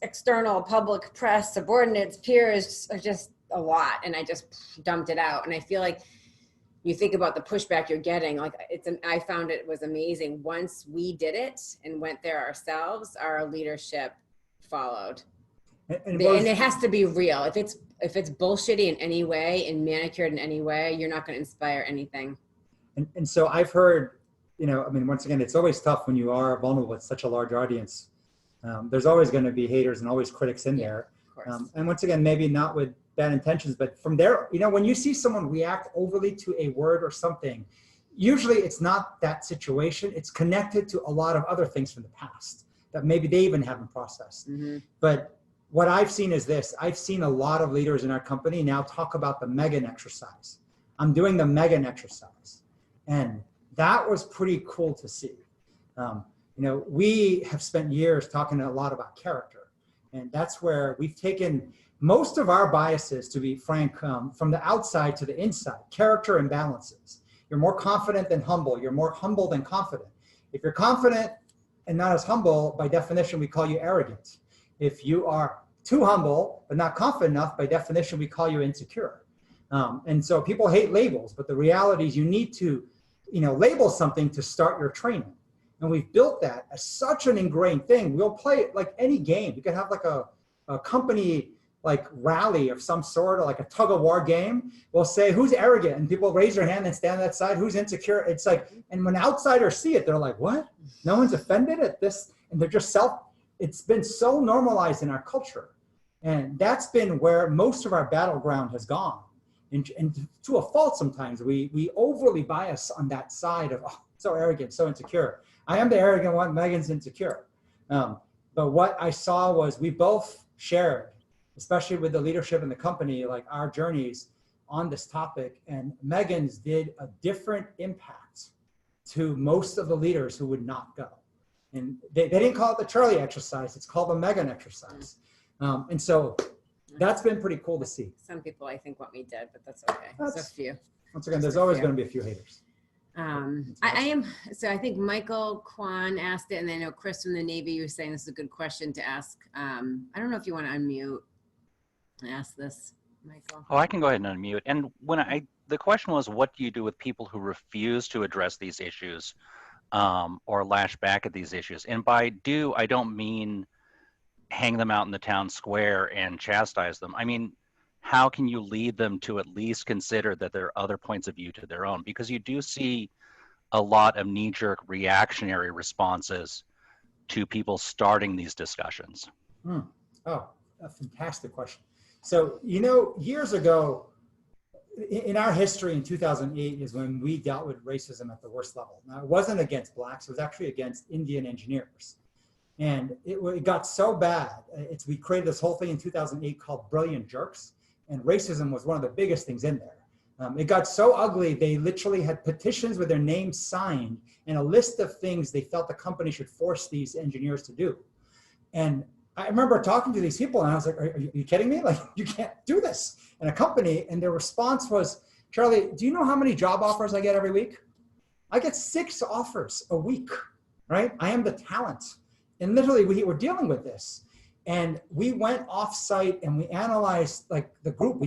external, public, press, subordinates, peers, just a lot. And I just dumped it out. And I feel like you think about the pushback you're getting, like I found it was amazing. Once we did it and went there ourselves, our leadership followed. And And it has to be real. If it's bullshitty in any way and manicured in any way, you're not going to inspire anything. And so I've heard, you know, I mean, once again, it's always tough when you are vulnerable with such a large audience. There's always going to be haters and always critics in there. Of course. And once again, maybe not with bad intentions, but from there, you know, when you see someone react overly to a word or something, usually it's not that situation. It's connected to a lot of other things from the past that maybe they even haven't processed. But what I've seen is this. I've seen a lot of leaders in our company now talk about the Megan exercise. I'm doing the Megan exercise. And that was pretty cool to see. You know, we have spent years talking a lot about character. And that's where we've taken most of our biases, to be frank, from the outside to the inside, character imbalances. You're more confident than humble. You're more humble than confident. If you're confident and not as humble, by definition, we call you arrogant. If you are too humble but not confident enough, by definition, we call you insecure. And so people hate labels, but the reality is you need to, you know, label something to start your training. And we've built that as such an ingrained thing. We'll play it like any game. You could have like a company like rally of some sort, or like a tug of war game. We'll say, who's arrogant? And people raise their hand and stand on that side. Who's insecure? It's like, and when outsiders see it, they're like, what? No one's offended at this? And they're just it's been so normalized in our culture. And that's been where most of our battleground has gone. And to a fault sometimes, we overly bias on that side of, oh, so arrogant, so insecure. I am the arrogant one, Megan's insecure. But what I saw was we both shared, especially with the leadership in the company, like our journeys on this topic. And Megan's did a different impact to most of the leaders who would not go. And they didn't call it the Charlie exercise, it's called the Megan exercise. And so that's been pretty cool to see. Some people I think want me dead, but that's okay. There's a few. Once again, there's always going to be a few haters. So I think Michael Kwan asked it, and then I know Chris from the Navy was saying this is a good question to ask. I don't know if you want to unmute and ask this, Michael. Oh, I can go ahead and unmute. And the question was, what do you do with people who refuse to address these issues or lash back at these issues? And by do, I don't mean hang them out in the town square and chastise them. I mean, how can you lead them to at least consider that there are other points of view to their own? Because you do see a lot of knee-jerk reactionary responses to people starting these discussions. Oh, a fantastic question. So, you know, years ago, in our history in 2008 is when we dealt with racism at the worst level. Now, it wasn't against blacks, it was actually against Indian engineers. And it got so bad, we created this whole thing in 2008 called Brilliant Jerks, and racism was one of the biggest things in there. It got so ugly, they literally had petitions with their names signed and a list of things they felt the company should force these engineers to do. And I remember talking to these people and I was like, are you kidding me? Like, you can't do this in a company. And their response was, Charlie, do you know how many job offers I get every week? I get 6 offers a week, right? I am the talent. And literally we were dealing with this. And we went off site and we analyzed like the group.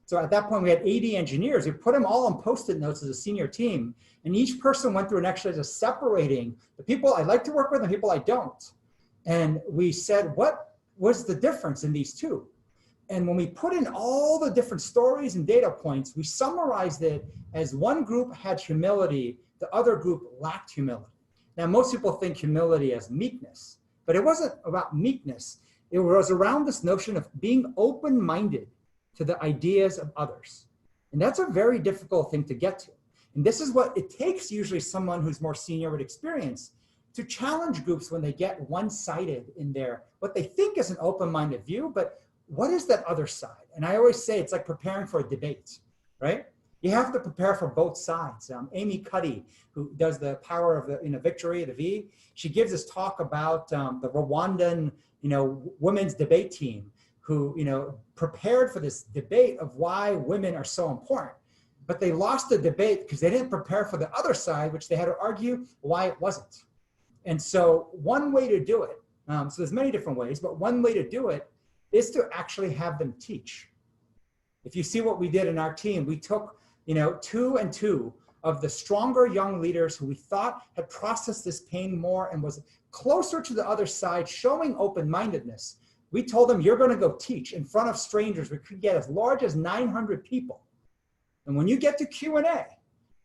So at that point we had 80 engineers. We put them all on Post-it notes as a senior team. And each person went through an exercise of separating the people I like to work with and people I don't. And we said, what was the difference in these two? And when we put in all the different stories and data points, we summarized it as one group had humility, the other group lacked humility. Now, most people think humility as meekness, but it wasn't about meekness. It was around this notion of being open-minded to the ideas of others. And that's a very difficult thing to get to. And this is what it takes usually someone who's more senior with experience to challenge groups when they get one-sided in their, what they think is an open-minded view, but what is that other side? And I always say it's like preparing for a debate, right? You have to prepare for both sides. Amy Cuddy, who does the Power of the Victory, the V, she gives this talk about the Rwandan, women's debate team who, prepared for this debate of why women are so important. But they lost the debate because they didn't prepare for the other side, which they had to argue why it wasn't. And so one way to do it, so there's many different ways, but one way to do it is to actually have them teach. If you see what we did in our team, we took 2 and 2 of the stronger young leaders who we thought had processed this pain more and was closer to the other side, showing open-mindedness. We told them, you're going to go teach in front of strangers. We could get as large as 900 people. And when you get to Q&A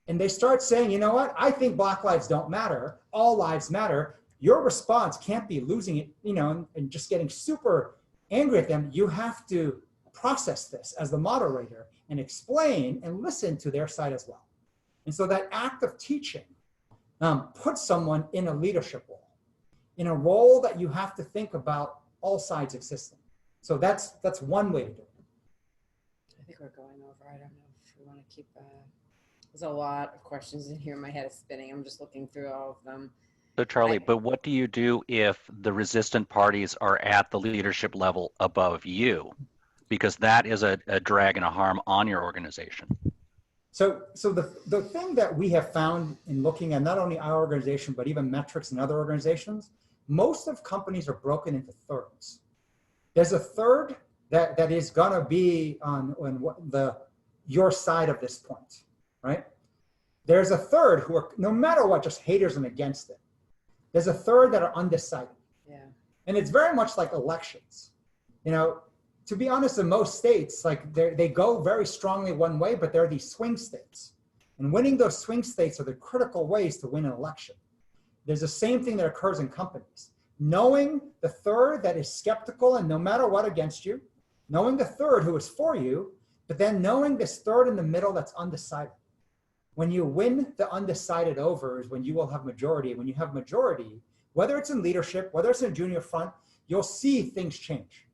and they start saying, you know what, I think Black lives don't matter, all lives matter, your response can't be losing it, you know, and just getting super angry at them. You have to process this as the moderator and explain and listen to their side as well. And so that act of teaching puts someone in a leadership role, in a role that you have to think about all sides existing. So that's one way to do it. I think we're going over. I don't know if we want to keep, there's a lot of questions in here. My head is spinning. I'm just looking through all of them. So Charlie, but what do you do if the resistant parties are at the leadership level above you? Because that is a drag and a harm on your organization. So the thing that we have found in looking at not only our organization, but even metrics in other organizations, most of companies are broken into thirds. There's a third that is gonna be on your side of this point, right? There's a third who are, no matter what, just haters and against it. There's a third that are undecided. Yeah. And it's very much like elections. You know, to be honest, in most states, like they go very strongly one way, but there are these swing states. And winning those swing states are the critical ways to win an election. There's the same thing that occurs in companies. Knowing the third that is skeptical and no matter what against you, knowing the third who is for you, but then knowing this third in the middle that's undecided. When you win the undecided over is when you will have majority. When you have majority, whether it's in leadership, whether it's in a junior front, you'll see things change.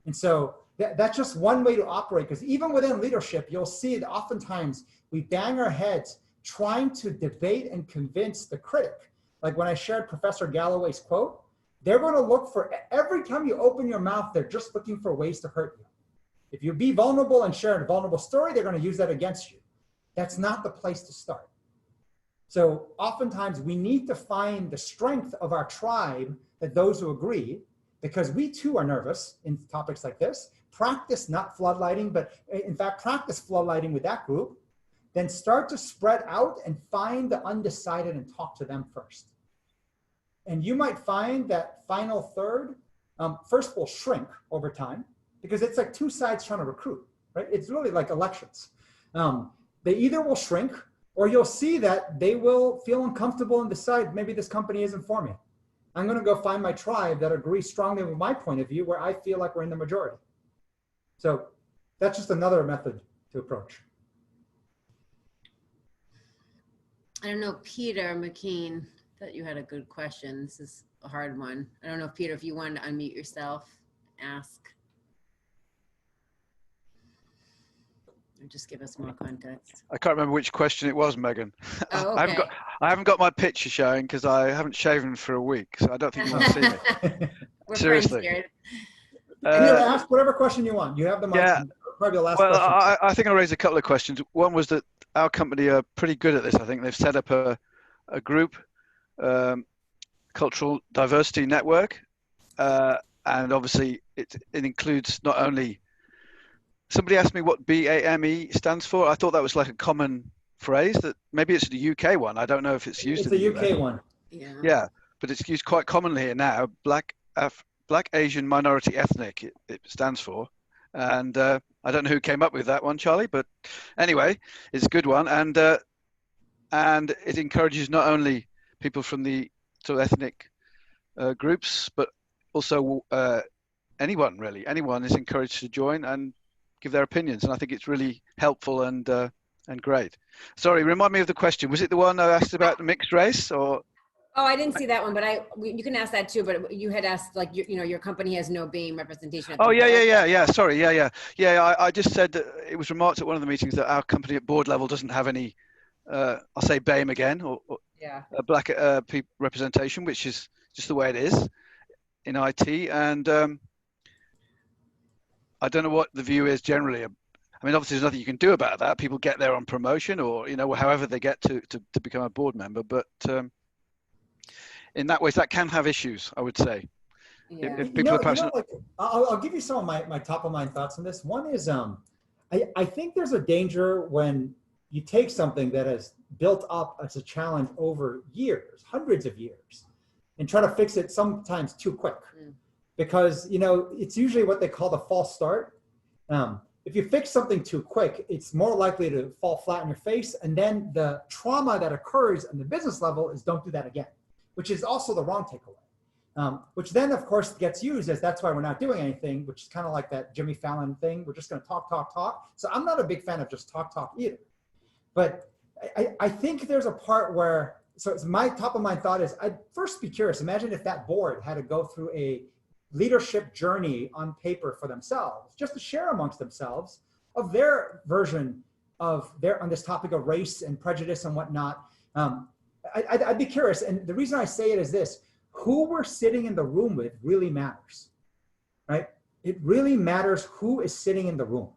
And so that's just one way to operate, because even within leadership, you'll see that oftentimes we bang our heads trying to debate and convince the critic. Like when I shared Professor Galloway's quote, they're going to look for, every time you open your mouth, they're just looking for ways to hurt you. If you be vulnerable and share a vulnerable story, they're going to use that against you. That's not the place to start. So oftentimes we need to find the strength of our tribe, that those who agree, because we too are nervous in topics like this. Practice not floodlighting, but in fact, practice floodlighting with that group. Then start to spread out and find the undecided and talk to them first. And you might find that final third, first will shrink over time, because it's like two sides trying to recruit, right? It's really like elections. They either will shrink, or you'll see that they will feel uncomfortable and decide maybe this company isn't for me. I'm going to go find my tribe that agrees strongly with my point of view, where I feel like we're in the majority. So that's just another method to approach. I don't know, Peter McKean, thought you had a good question. This is a hard one. I don't know, Peter, if you wanted to unmute yourself, ask. Or just give us more context. I can't remember which question it was, Megan. Oh, okay. I haven't got my picture showing because I haven't shaven for a week, so I don't think you want to see me. We're Seriously. friends here. Ask whatever question you want. You have the mic. Yeah. Probably the last Well, question. I think I'll raise a couple of questions. One was that our company are pretty good at this. I think they've set up a group, cultural diversity network, and obviously it includes not only. Somebody asked me what BAME stands for. I thought that was like a common phrase. That maybe it's the UK one. I don't know if it's used. It's in the a UK US. one. Yeah. Yeah, but it's used quite commonly here now. Black Asian Minority Ethnic. It stands for, and I don't know who came up with that one, Charlie. But anyway, it's a good one, and it encourages not only people from the sort of ethnic groups, but also anyone really. Anyone is encouraged to join and give their opinions, and I think it's really helpful and great. Sorry, remind me of the question. Was it the one I asked about the mixed race, or? Oh, I didn't see that one, but you can ask that too. But you had asked, like, your company has no BAME representation. At the board. Yeah. Sorry, yeah. I just said that it was remarked at one of the meetings that our company at board level doesn't have any. I'll say BAME again, or black representation, which is just the way it is in IT, and. I don't know what the view is generally. I mean, obviously there's nothing you can do about that. People get there on promotion or, however they get to become a board member. But in that way, that can have issues, I would say. Yeah. If people are passionate. I'll give you some of my top of mind thoughts on this. One is I think there's a danger when you take something that has built up as a challenge over years, hundreds of years, and try to fix it sometimes too quick. because, you know, it's usually what they call the false start. If you fix something too quick, it's more likely to fall flat on your face. And then the trauma that occurs on the business level is don't do that again, which is also the wrong takeaway. Which then, of course, gets used as that's why we're not doing anything, which is kind of like that Jimmy Fallon thing. We're just going to talk, talk, talk. So I'm not a big fan of just talk, talk either. But I think there's a part where, so it's my top of mind thought is I'd first be curious. Imagine if that board had to go through a leadership journey on paper for themselves, just to share amongst themselves of their version of their, on this topic of race and prejudice and whatnot. I'd be curious. And the reason I say it is this: who we're sitting in the room with really matters, right? It really matters who is sitting in the room,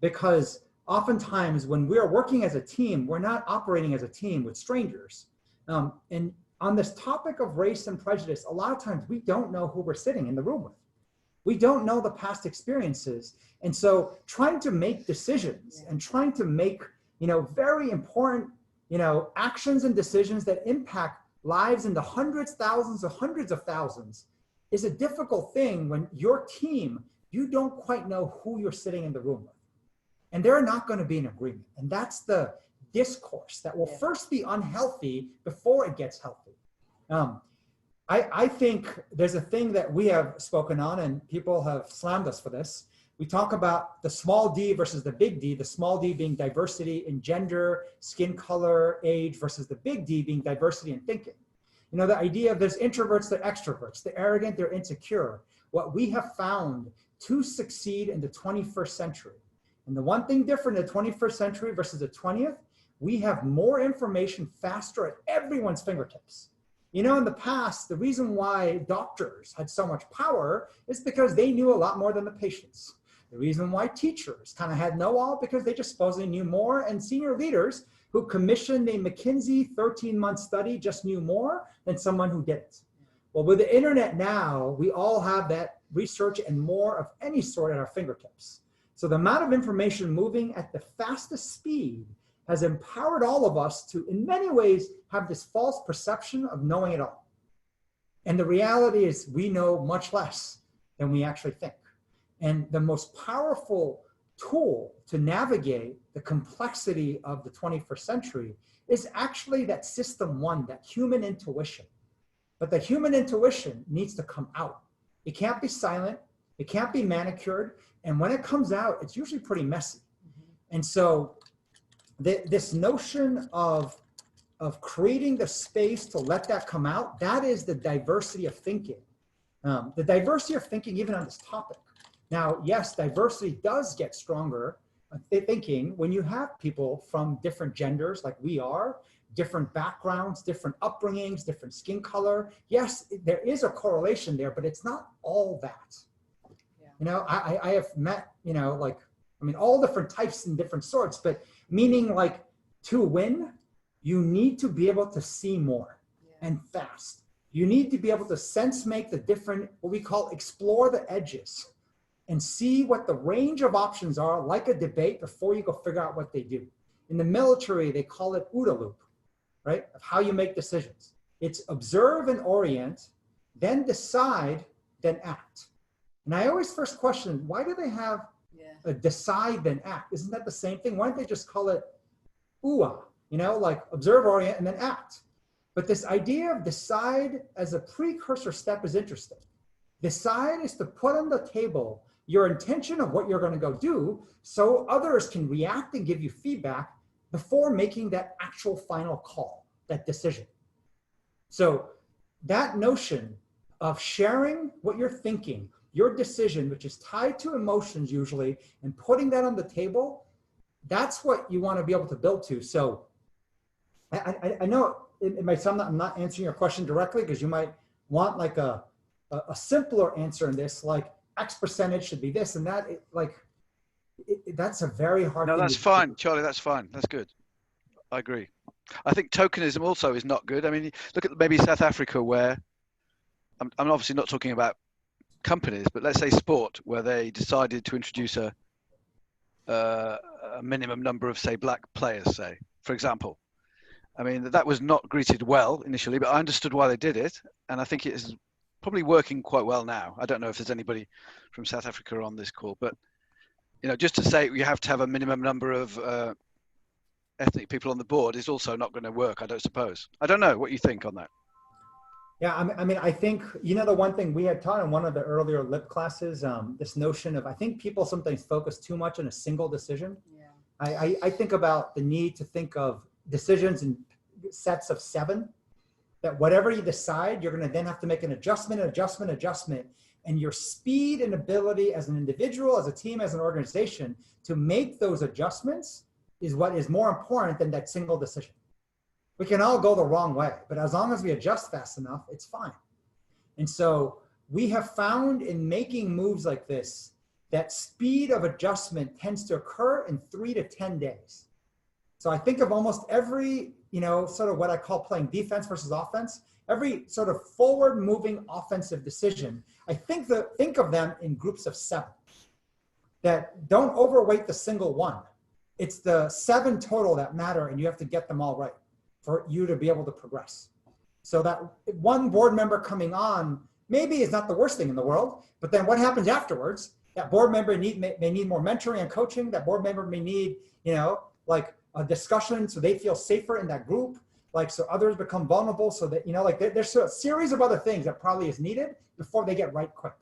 because oftentimes when we're working as a team, we're not operating as a team with strangers. And on this topic of race and prejudice, a lot of times we don't know who we're sitting in the room with. We don't know the past experiences. And so trying to make decisions and trying to make, you know, very important, you know, actions and decisions that impact lives in the hundreds, thousands, or hundreds of thousands is a difficult thing when your team, you don't quite know who you're sitting in the room with. And they're not going to be in agreement. And that's the discourse that will first be unhealthy before it gets healthy. I think there's a thing that we have spoken on, and people have slammed us for this. We talk about the small d versus the big D, the small d being diversity in gender, skin color, age, versus the big D being diversity in thinking. You know, the idea of there's introverts, they're extroverts, they're arrogant, they're insecure. What we have found to succeed in the 21st century, and the one thing different in the 21st century versus the 20th, we have more information faster at everyone's fingertips. You know, in the past, the reason why doctors had so much power is because they knew a lot more than the patients. The reason why teachers kind of had know-all because they just supposedly knew more, and senior leaders who commissioned a McKinsey 13-month study just knew more than someone who didn't. Well, with the internet now, we all have that research and more of any sort at our fingertips. So the amount of information moving at the fastest speed has empowered all of us to, in many ways, have this false perception of knowing it all. And the reality is we know much less than we actually think. And the most powerful tool to navigate the complexity of the 21st century is actually that system one, that human intuition. But the human intuition needs to come out. It can't be silent. It can't be manicured. And when it comes out, it's usually pretty messy. And so this notion of creating the space to let that come out, that is the diversity of thinking. The diversity of thinking even on this topic. Now, yes, diversity does get stronger thinking when you have people from different genders like we are, different backgrounds, different upbringings, different skin color. Yes, there is a correlation there, but it's not all that. Yeah. You know, I have met, you know, like, I mean, all different types and different sorts, but meaning like to win, you need to be able to see more and fast. You need to be able to sense make the different, what we call explore the edges and see what the range of options are, like a debate, before you go figure out what they do. In the military, they call it OODA loop, right? Of how you make decisions. It's observe and orient, then decide, then act. And I always first question, why do they have a decide then act? Isn't that the same thing? Why don't they just call it OOA? You know, like observe, orient, and then act. But this idea of decide as a precursor step is interesting. Decide is to put on the table your intention of what you're going to go do so others can react and give you feedback before making that actual final call, that decision. So that notion of sharing what you're thinking, your decision, which is tied to emotions usually, and putting that on the table, that's what you want to be able to build to. So I know it might sound that I'm not answering your question directly, because you might want like a simpler answer in this, like X percentage should be this and that. That's a very hard thing. No, that's fine, Charlie, that's fine. That's good. I agree. I think tokenism also is not good. I mean, look at maybe South Africa, where I'm obviously not talking about companies, but let's say sport, where they decided to introduce a minimum number of, say, black players, say, for example. I mean, that was not greeted well initially, but I understood why they did it. And I think it has probably working quite well now. I don't know if there's anybody from South Africa on this call, but just to say you have to have a minimum number of ethnic people on the board is also not going to work, I don't suppose. I don't know what you think on that. Yeah, I mean, I think, the one thing we had taught in one of the earlier LIP classes, this notion of, I think people sometimes focus too much on a single decision. Yeah. I think about the need to think of decisions in sets of 7, that whatever you decide, you're going to then have to make an adjustment, and your speed and ability as an individual, as a team, as an organization to make those adjustments is what is more important than that single decision. We can all go the wrong way, but as long as we adjust fast enough, it's fine. And so we have found in making moves like this, that speed of adjustment tends to occur in 3 to 10 days. So I think of almost every, sort of what I call playing defense versus offense, every sort of forward moving offensive decision, I think of them in groups of 7 that don't overweight the single one. It's the 7 total that matter, and you have to get them all right for you to be able to progress. So that one board member coming on maybe is not the worst thing in the world, but then what happens afterwards? That board member may need more mentoring and coaching. That board member may need, like a discussion so they feel safer in that group, like so others become vulnerable so that, there's a series of other things that probably is needed before they get right quick.